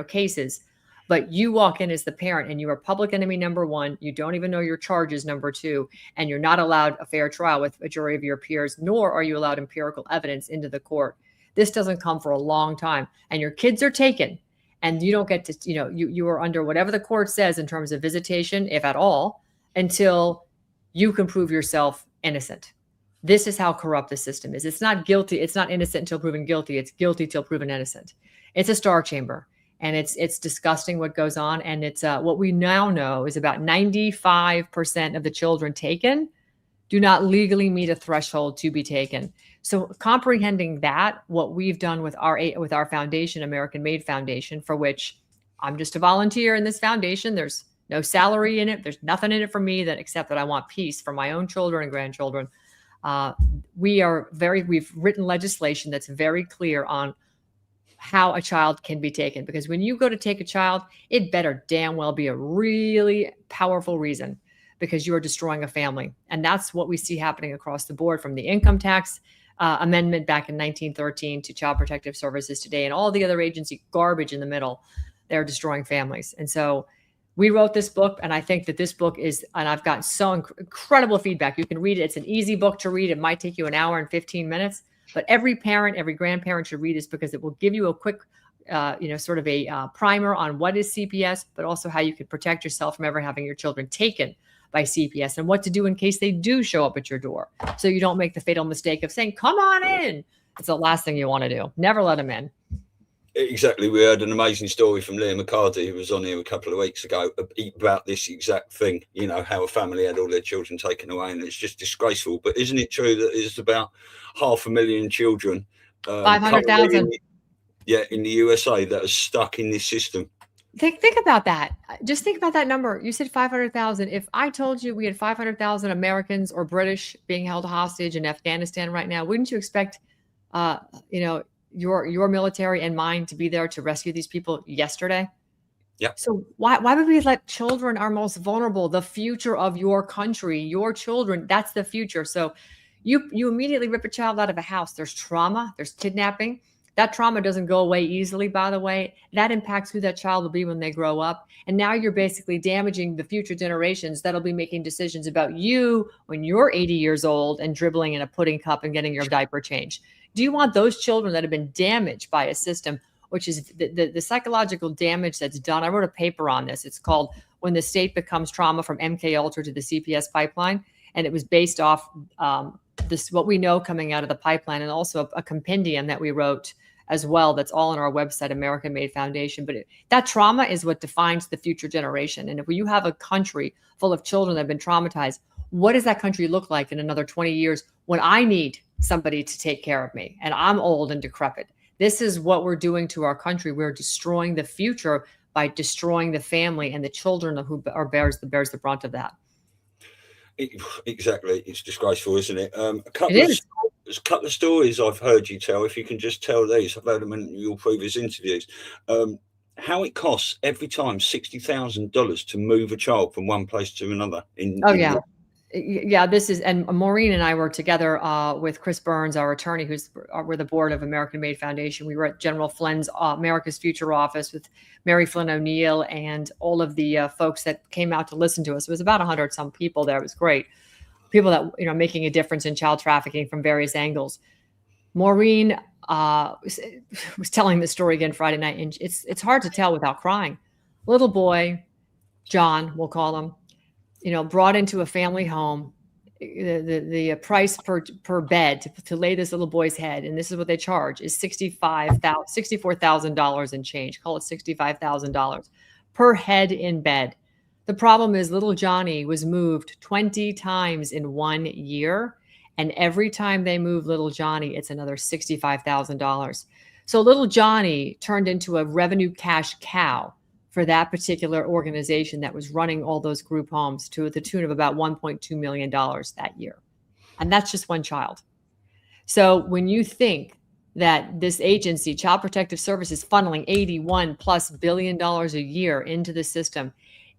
cases. But you walk in as the parent and you are public enemy number one. You don't even know your charges number two, and you're not allowed a fair trial with a jury of your peers, nor are you allowed empirical evidence into the court. This doesn't come for a long time, and your kids are taken, and you don't get to, you are under whatever the court says in terms of visitation, if at all, until you can prove yourself innocent. This is how corrupt the system is. It's not guilty. It's not innocent until proven guilty. It's guilty till proven innocent. It's a star chamber, and it's disgusting what goes on. And it's what we now know is about 95% of the children taken do not legally meet a threshold to be taken. So comprehending that, what we've done with our foundation, American Made Foundation, for which I'm just a volunteer in this foundation. There's no salary in it. There's nothing in it for me except that I want peace for my own children and grandchildren. We've written legislation that's very clear on how a child can be taken, because when you go to take a child, it better damn well be a really powerful reason, because you are destroying a family. And that's what we see happening across the board, from the income tax amendment back in 1913 to Child Protective Services today, and all the other agency garbage in the middle. They're destroying families. And so we wrote this book, and I think that this book is, and I've gotten so incredible feedback. You can read it. It's an easy book to read. It might take you an hour and 15 minutes, but every parent, every grandparent should read this, because it will give you a quick, sort of a primer on what is CPS, but also how you can protect yourself from ever having your children taken by CPS, and what to do in case they do show up at your door, so you don't make the fatal mistake of saying, "Come on in." It's the last thing you want to do. Never let them in. Exactly. We heard an amazing story from Leah McCarty, who was on here a couple of weeks ago, about this exact thing, how a family had all their children taken away, and it's just disgraceful. But isn't it true that it's about 500,000 children, 500,000, in the USA, that are stuck in this system? Think about that. Just think about that number. You said 500,000. If I told you we had 500,000 Americans or British being held hostage in Afghanistan right now, wouldn't you expect, your military and mine to be there to rescue these people yesterday? Yeah. So why would we let children, our most vulnerable, the future of your country, your children, that's the future. So you immediately rip a child out of a house. There's trauma, there's kidnapping. That trauma doesn't go away easily, by the way. That impacts who that child will be when they grow up. And now you're basically damaging the future generations that'll be making decisions about you when you're 80 years old and dribbling in a pudding cup and getting your diaper changed. Do you want those children that have been damaged by a system, which is the psychological damage that's done? I wrote a paper on this. It's called When the State Becomes Trauma, from MK Ultra to the CPS Pipeline. And it was based off what we know coming out of the pipeline, and also a compendium that we wrote as well. That's all on our website, American Made Foundation. But that trauma is what defines the future generation. And if you have a country full of children that have been traumatized, What does that country look like in another 20 years when I need somebody to take care of me and I'm old and decrepit? This is what we're doing to our country. We're destroying the future by destroying the family and the children who bears the brunt of that. Exactly. It's disgraceful, isn't it? It There's a couple of stories I've heard you tell. If you can just tell these, I've heard them in your previous interviews. How it costs every time $60,000 to move a child from one place to another. Yeah, this is, and Maureen and I were together with Chris Burns, our attorney, we're the board of American Made Foundation. We were at General Flynn's America's Future office with Mary Flynn O'Neill and all of the folks that came out to listen to us. It was about 100 some people there. It was great. People that, making a difference in child trafficking from various angles. Maureen was telling this story again Friday night, and it's hard to tell without crying. Little boy, John, we'll call him, brought into a family home, the price per bed to lay this little boy's head, and this is what they charge, is $64,000 and change. Call it $65,000 per head in bed. The problem is little Johnny was moved 20 times in 1 year, and every time they move little Johnny, it's another $65,000. So little Johnny turned into a revenue cash cow for that particular organization that was running all those group homes to the tune of about $1.2 million that year. And that's just one child. So when you think that this agency, Child Protective Services, funneling $81+ billion a year into the system,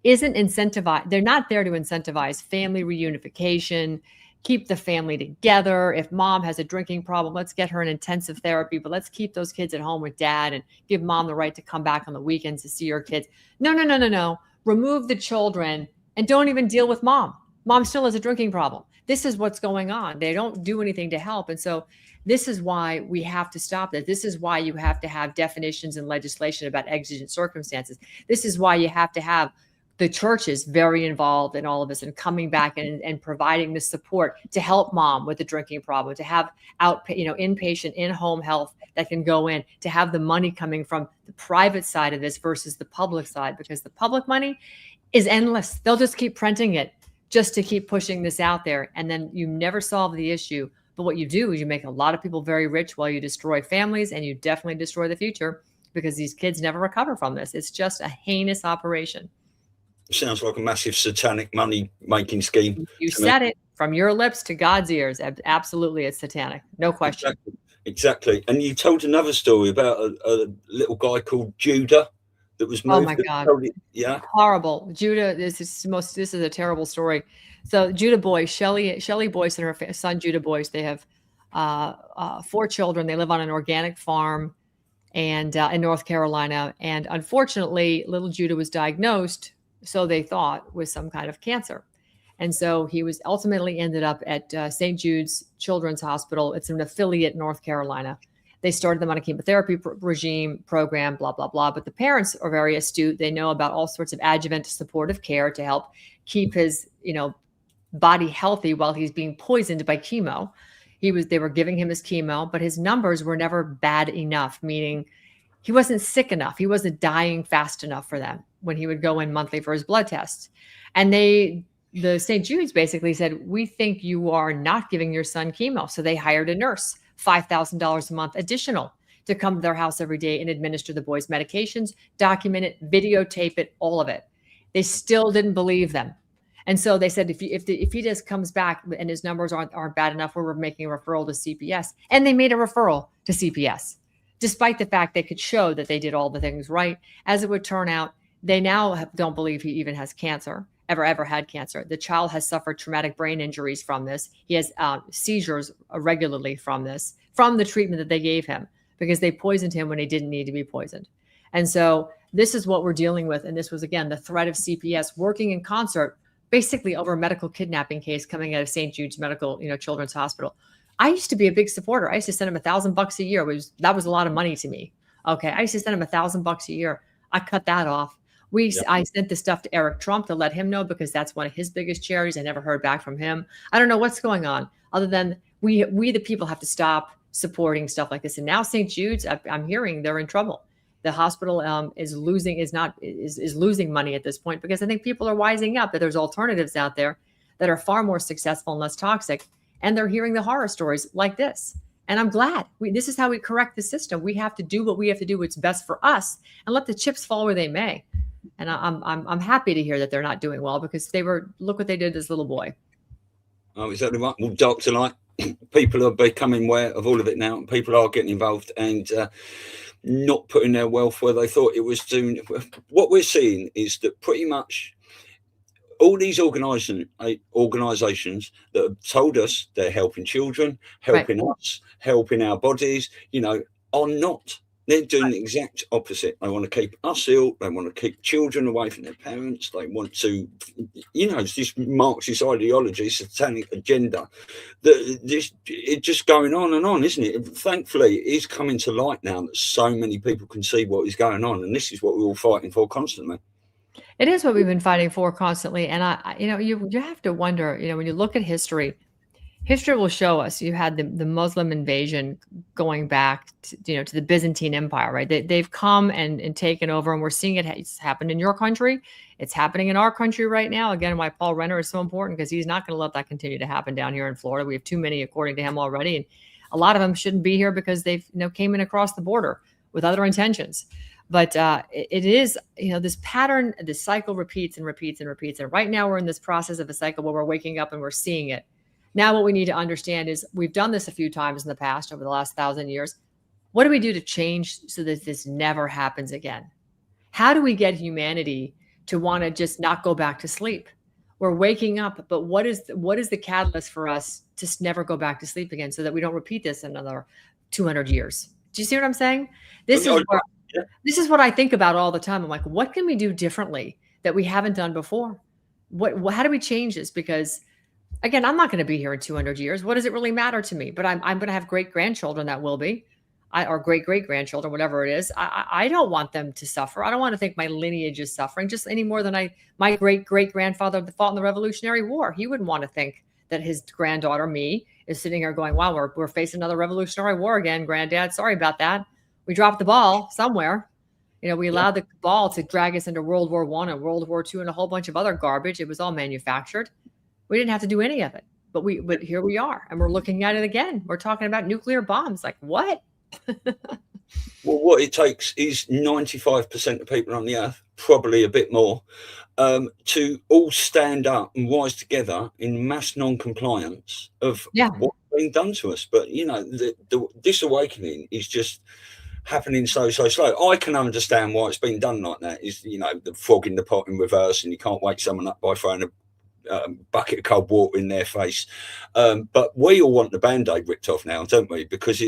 isn't incentivized, they're not there to incentivize family reunification, keep the family together. If mom has a drinking problem, let's get her in intensive therapy, but let's keep those kids at home with dad and give mom the right to come back on the weekends to see her kids. No. Remove the children and don't even deal with mom. Mom still has a drinking problem. This is what's going on. They don't do anything to help. And so this is why we have to stop that. This is why you have to have definitions and legislation about exigent circumstances. This is why you have to have the church is very involved in all of this and coming back and providing the support to help mom with the drinking problem, to have inpatient in-home health that can go in, to have the money coming from the private side of this versus the public side, because the public money is endless. They'll just keep printing it just to keep pushing this out there. And then you never solve the issue. But what you do is you make a lot of people very rich while you destroy families, and you definitely destroy the future because these kids never recover from this. It's just a heinous operation. Sounds like a massive satanic money-making scheme. You said it from your lips to God's ears. Absolutely, it's satanic. No question. Exactly. And you told another story about a little guy called Judah that was moved. Oh my God. Yeah. Horrible. Judah, this is a terrible story. So Judah Boyce, Shelley Boyce and her son Judah Boyce, they have 4 children. They live on an organic farm and in North Carolina. And unfortunately, little Judah was diagnosed, so they thought, with some kind of cancer. And so he was ultimately ended up at St. Jude's Children's Hospital. It's an affiliate in North Carolina. They started them on a chemotherapy regime program, blah, blah, blah. But the parents are very astute. They know about all sorts of adjuvant supportive care to help keep his, body healthy while he's being poisoned by chemo. They were giving him his chemo, but his numbers were never bad enough, meaning he wasn't sick enough. He wasn't dying fast enough for them when he would go in monthly for his blood tests. And the St. Jude's basically said, we think you are not giving your son chemo. So they hired a nurse, $5,000 a month additional, to come to their house every day and administer the boy's medications, document it, videotape it, all of it. They still didn't believe them. And so they said, if he just comes back and his numbers aren't bad enough, we're making a referral to CPS. And they made a referral to CPS, despite the fact they could show that they did all the things right. As it would turn out, they now don't believe he even has cancer, ever had cancer. The child has suffered traumatic brain injuries from this. He has seizures regularly from this, from the treatment that they gave him, because they poisoned him when he didn't need to be poisoned. And so this is what we're dealing with. And this was, again, the threat of CPS working in concert, basically over a medical kidnapping case coming out of St. Jude's Medical, Children's Hospital. I used to be a big supporter. I used to send him $1,000 a year. That was a lot of money to me. Okay. I used to send him $1,000 a year. I cut that off. I sent the stuff to Eric Trump to let him know, because that's one of his biggest charities. I never heard back from him. I don't know what's going on, other than we the people have to stop supporting stuff like this. And now St. Jude's, I'm hearing they're in trouble. The hospital is losing money at this point, because I think people are wising up that there's alternatives out there that are far more successful and less toxic. And they're hearing the horror stories like this. And I'm glad this is how we correct the system. We have to do what we have to do, what's best for us, and let the chips fall where they may. And I'm happy to hear that they're not doing well, because look what they did to this little boy. Oh, exactly right. Well, dark tonight. People are becoming aware of all of it now. People are getting involved and not putting their wealth where they thought it was doing. What we're seeing is that pretty much all these organizations that have told us they're helping children, helping us, helping our bodies, are not. They're doing the exact opposite. They want to keep us ill. They want to keep children away from their parents. They want to, it's this Marxist ideology, satanic agenda. It's just going on and on, isn't it? Thankfully, it is coming to light now that so many people can see what is going on. And this is what we're all fighting for constantly. It is what we've been fighting for constantly. And you have to wonder, when you look at history will show us. You had the Muslim invasion going back to the Byzantine Empire, right? They've come and taken over, and we're seeing it's happened in your country. It's happening in our country right now. Again, why Paul Renner is so important, because he's not going to let that continue to happen down here in Florida. We have too many, according to him, already. And a lot of them shouldn't be here because they've came in across the border with other intentions. But it is, this pattern, this cycle repeats and repeats and repeats. And right now we're in this process of a cycle where we're waking up and we're seeing it. Now, what we need to understand is we've done this a few times in the past over the last 1,000 years. What do we do to change so that this never happens again? How do we get humanity to want to just not go back to sleep? We're waking up, but what is the catalyst for us to never go back to sleep again, so that we don't repeat this in another 200 years? Do you see what I'm saying? This is what I think about all the time. I'm like, what can we do differently that we haven't done before? How do we change this? Because again, I'm not going to be here in 200 years. What does it really matter to me? But I'm going to have great-grandchildren that will be, or great-great-grandchildren, whatever it is. I don't want them to suffer. I don't want to think my lineage is suffering just any more than my great-great-grandfather fought in the Revolutionary War. He wouldn't want to think that his granddaughter, me, is sitting here going, wow, we're facing another Revolutionary War again, Granddad. Sorry about that. We dropped the ball somewhere. We allowed the ball to drag us into World War I and World War II and a whole bunch of other garbage. It was all manufactured. We didn't have to do any of it, but here we are, and we're looking at it again. We're talking about nuclear bombs. Like, what? Well, what it takes is 95% of people on the earth, probably a bit more, to all stand up and rise together in mass non-compliance of what's being done to us. But this awakening is just happening so slow. I can understand why it's been done like that. Is the frog in the pot in reverse, and you can't wake someone up by throwing a bucket of cold water in their face, but we all want the band-aid ripped off now, don't we? Because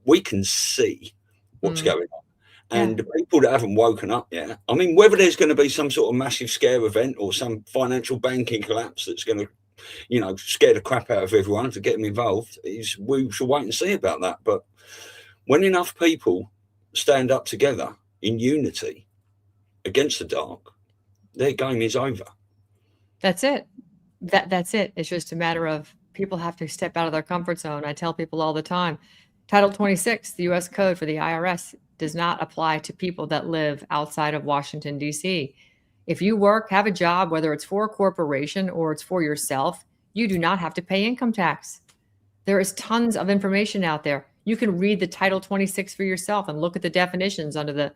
we can see what's going on, and the people that haven't woken up yet, I mean, whether there's going to be some sort of massive scare event or some financial banking collapse that's going to scare the crap out of everyone to get them involved, we shall wait and see about that. But when enough people stand up together in unity against the dark, their game is over. That's it. That's it. It's just a matter of people have to step out of their comfort zone. I tell people all the time, Title 26, the U.S. Code for the IRS, does not apply to people that live outside of Washington, D.C. If you work, have a job, whether it's for a corporation or it's for yourself, you do not have to pay income tax. There is tons of information out there. You can read the Title 26 for yourself and look at the definitions under the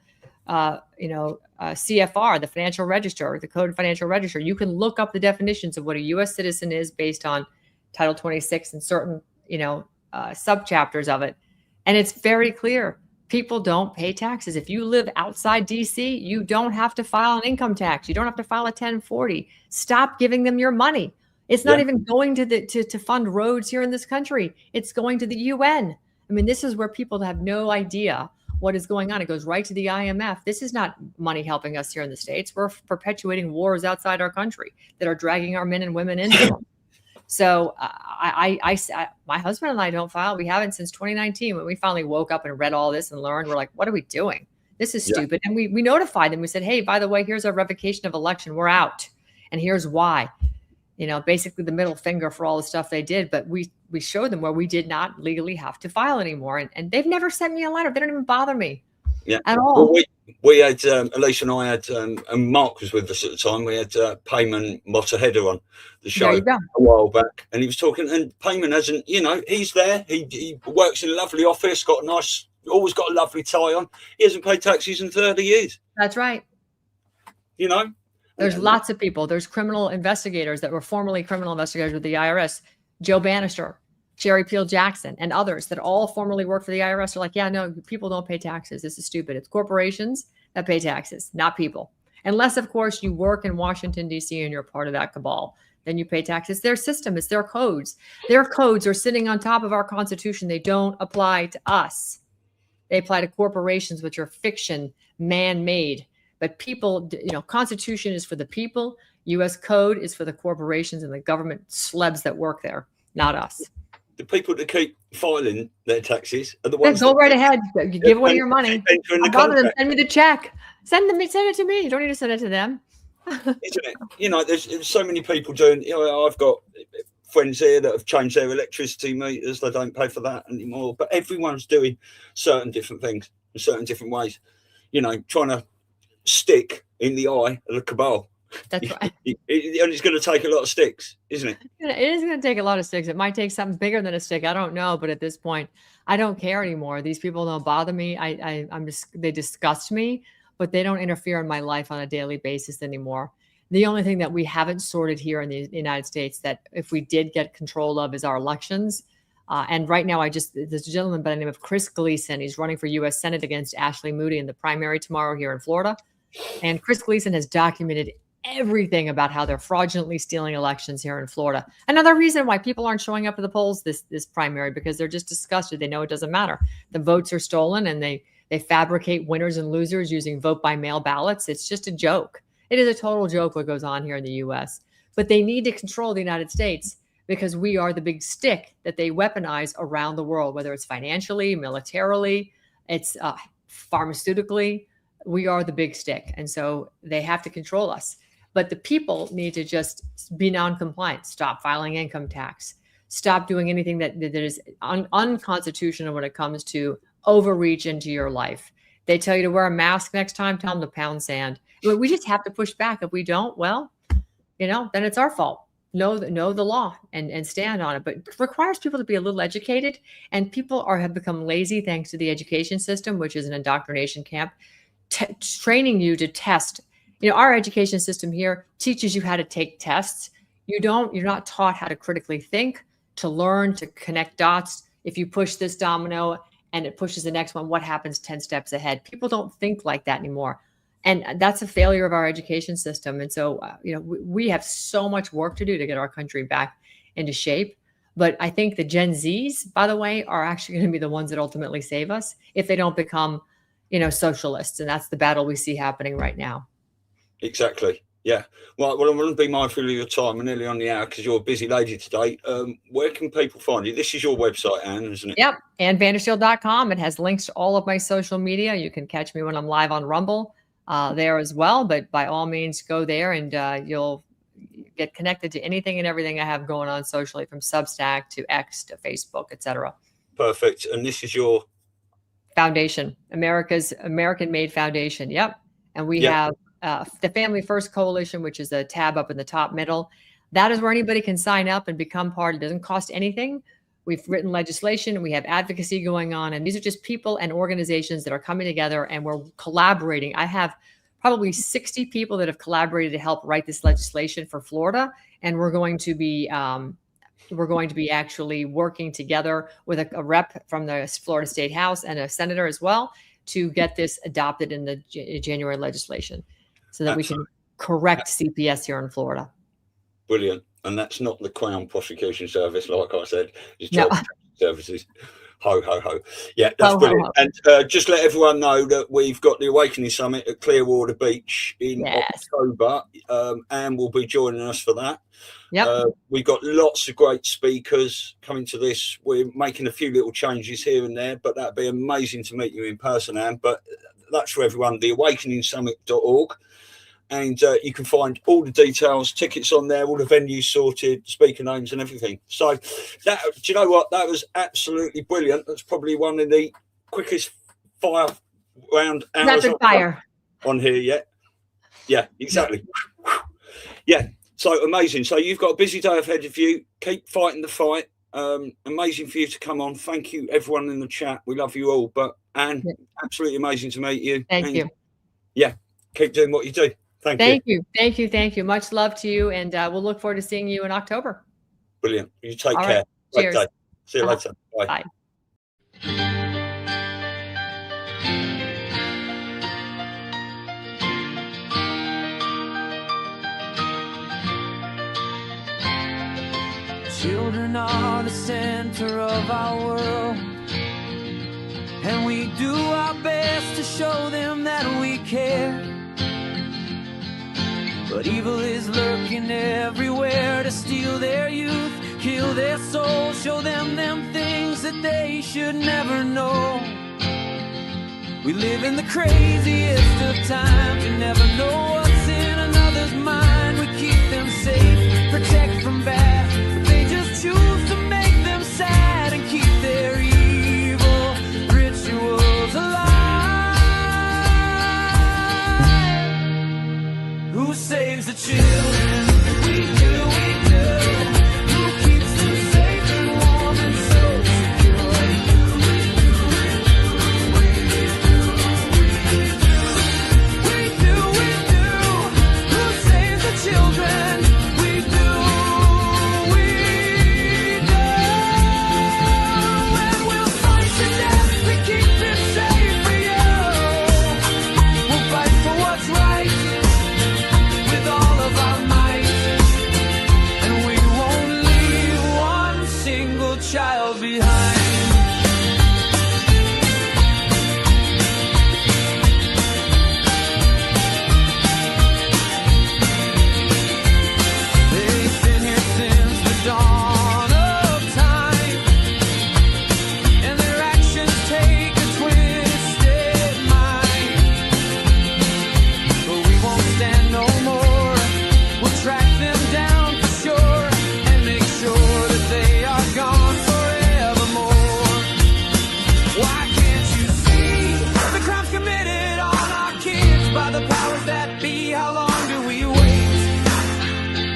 CFR, the Financial Register, the Code of Financial Register. You can look up the definitions of what a U.S. citizen is based on Title 26 and certain, subchapters of it. And it's very clear. People don't pay taxes. If you live outside D.C., you don't have to file an income tax. You don't have to file a 1040. Stop giving them your money. It's not even going to fund roads here in this country. It's going to the UN. I mean, this is where people have no idea what is going on. It goes right to the IMF. This is not money helping us here in the States. We're perpetuating wars outside our country that are dragging our men and women into them. So my husband and I don't file. We haven't since 2019 when we finally woke up and read all this and learned. We're like, what are we doing? This is stupid. And we notified them. We said, hey, by the way, here's our revocation of election. We're out. And here's why. Basically the middle finger for all the stuff they did. But we showed them where we did not legally have to file anymore. And they've never sent me a letter. They don't even bother me. Yeah. at all. Well, we had Elisa and I had, and Mark was with us at the time. We had Payman Mottaheader on the show There you go. a while back, and he was talking. And Payman hasn't, he's there. He works in a lovely office, always got a lovely tie on. He hasn't paid taxes in 30 years. That's right. There's lots of people. There's criminal investigators that were formerly criminal investigators with the IRS. Joe Bannister, Jerry Peel Jackson, and others that all formerly worked for the IRS are like, yeah, no, people don't pay taxes. This is stupid. It's corporations that pay taxes, not people. Unless, of course, you work in Washington, D.C. and you're part of that cabal. Then you pay taxes. Their system, it's their codes. Their codes are sitting on top of our Constitution. They don't apply to us. They apply to corporations, which are fiction, man-made. But people, Constitution is for the people. U.S. code is for the corporations and the government slebs that work there, not us. The people that keep filing their taxes are the ones. Go right ahead. You give away your money. Send me the check. Send it to me. You don't need to send it to them. Isn't it? There's so many people doing. I've got friends here that have changed their electricity meters. They don't pay for that anymore. But everyone's doing certain different things in certain different ways. Trying to stick in the eye of the cabal. That's right. And it's going to take a lot of sticks, isn't it? It is going to take a lot of sticks. It might take something bigger than a stick. I don't know. But at this point, I don't care anymore. These people don't bother me. They disgust me, but they don't interfere in my life on a daily basis anymore. The only thing that we haven't sorted here in the United States that if we did get control of is our elections. And right now, there's a gentleman by the name of Chris Gleason. He's running for U.S. Senate against Ashley Moody in the primary tomorrow here in Florida. And Chris Gleason has documented everything about how they're fraudulently stealing elections here in Florida. Another reason why people aren't showing up to the polls this primary, because they're just disgusted. They know it doesn't matter. The votes are stolen and they fabricate winners and losers using vote by mail ballots. It's just a joke. It is a total joke what goes on here in the U.S. But they need to control the United States because we are the big stick that they weaponize around the world, whether it's financially, militarily, it's pharmaceutically. We are the big stick. And so they have to control us. But the people need to just be non-compliant, stop filing income tax, stop doing anything that is unconstitutional when it comes to overreach into your life. They tell you to wear a mask next time, tell them to pound sand. We just have to push back. If we don't, well, then it's our fault. Know the law and stand on it. But it requires people to be a little educated. And people have become lazy thanks to the education system, which is an indoctrination camp, training you to test. Our education system here teaches you how to take tests. You're not taught how to critically think, to learn, to connect dots. If you push this domino and it pushes the next one, what happens 10 steps ahead? People don't think like that anymore. And that's a failure of our education system. And so, we have so much work to do to get our country back into shape. But I think the Gen Zs, by the way, are actually going to be the ones that ultimately save us if they don't become, socialists. And that's the battle we see happening right now. Exactly. Yeah. Well, I want to be mindful of your time. We're nearly on the hour because you're a busy lady today. Where can people find you? This is your website, Anne, isn't it? Yep. AnneVandersteel.com. It has links to all of my social media. You can catch me when I'm live on Rumble there as well. But by all means, go there and you'll get connected to anything and everything I have going on socially, from Substack to X to Facebook, etc. Perfect. And this is your foundation, American-made foundation. Yep. And we have the Family First Coalition, which is a tab up in the top middle. That is where anybody can sign up and become part. It doesn't cost anything. We've written legislation and we have advocacy going on. And these are just people and organizations that are coming together and we're collaborating. I have probably 60 people that have collaborated to help write this legislation for Florida. And we're going to be actually working together with a rep from the Florida State House and a senator as well to get this adopted in the January legislation, so that we can correct CPS here in Florida. Brilliant. And that's not the Crown Prosecution Service, like I said. It's Child Trafficking Services. Ho, ho, ho. Yeah, that's brilliant. Ho. And just let everyone know that we've got the Awakening Summit at Clearwater Beach in October. Anne will be joining us for that. Yep. We've got lots of great speakers coming to this. We're making a few little changes here and there, but that'd be amazing to meet you in person, Anne. But that's for everyone, theawakeningsummit.org. And you can find all the details, tickets on there, all the venues sorted, speaker names and everything. So do you know what? That was absolutely brilliant. That's probably one of the quickest fire round hours Rapid fire on here yet. Yeah, exactly. Yeah, so amazing. So you've got a busy day ahead of you. Keep fighting the fight. Amazing for you to come on. Thank you, everyone in the chat. We love you all. But Anne, absolutely amazing to meet you. Thank you. Yeah, keep doing what you do. Thank you. Much love to you, and we'll look forward to seeing you in October. Brilliant. You take all care. Right. Cheers. See you later. Bye. Bye. Children are the center of our world, and we do our best to show them that we care. But evil is lurking everywhere to steal their youth, kill their soul, show them things that they should never know. We live in the craziest of times, you never know what's in another's mind. We keep them safe, protect from bad, but they just choose to make them sad and keep their evil rituals alive. Who saves the children? We do. Who keeps them safe and warm and so secure? We do. Who saves the children? We do. And we'll fight to death to keep it safe for you. We'll fight for what's right with all of our might, and we won't leave one single child behind. They've been here since the dawn of time, and their actions take a twisted mind. But we won't stand no more. We'll track them down for sure and make sure that they are gone forevermore. Why can't you see the crimes committed on our kids by the powers that be? How long do we wait?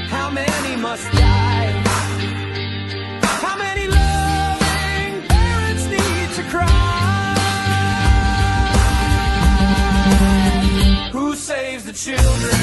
How many must die? How many loving parents need to cry? Who saves the children?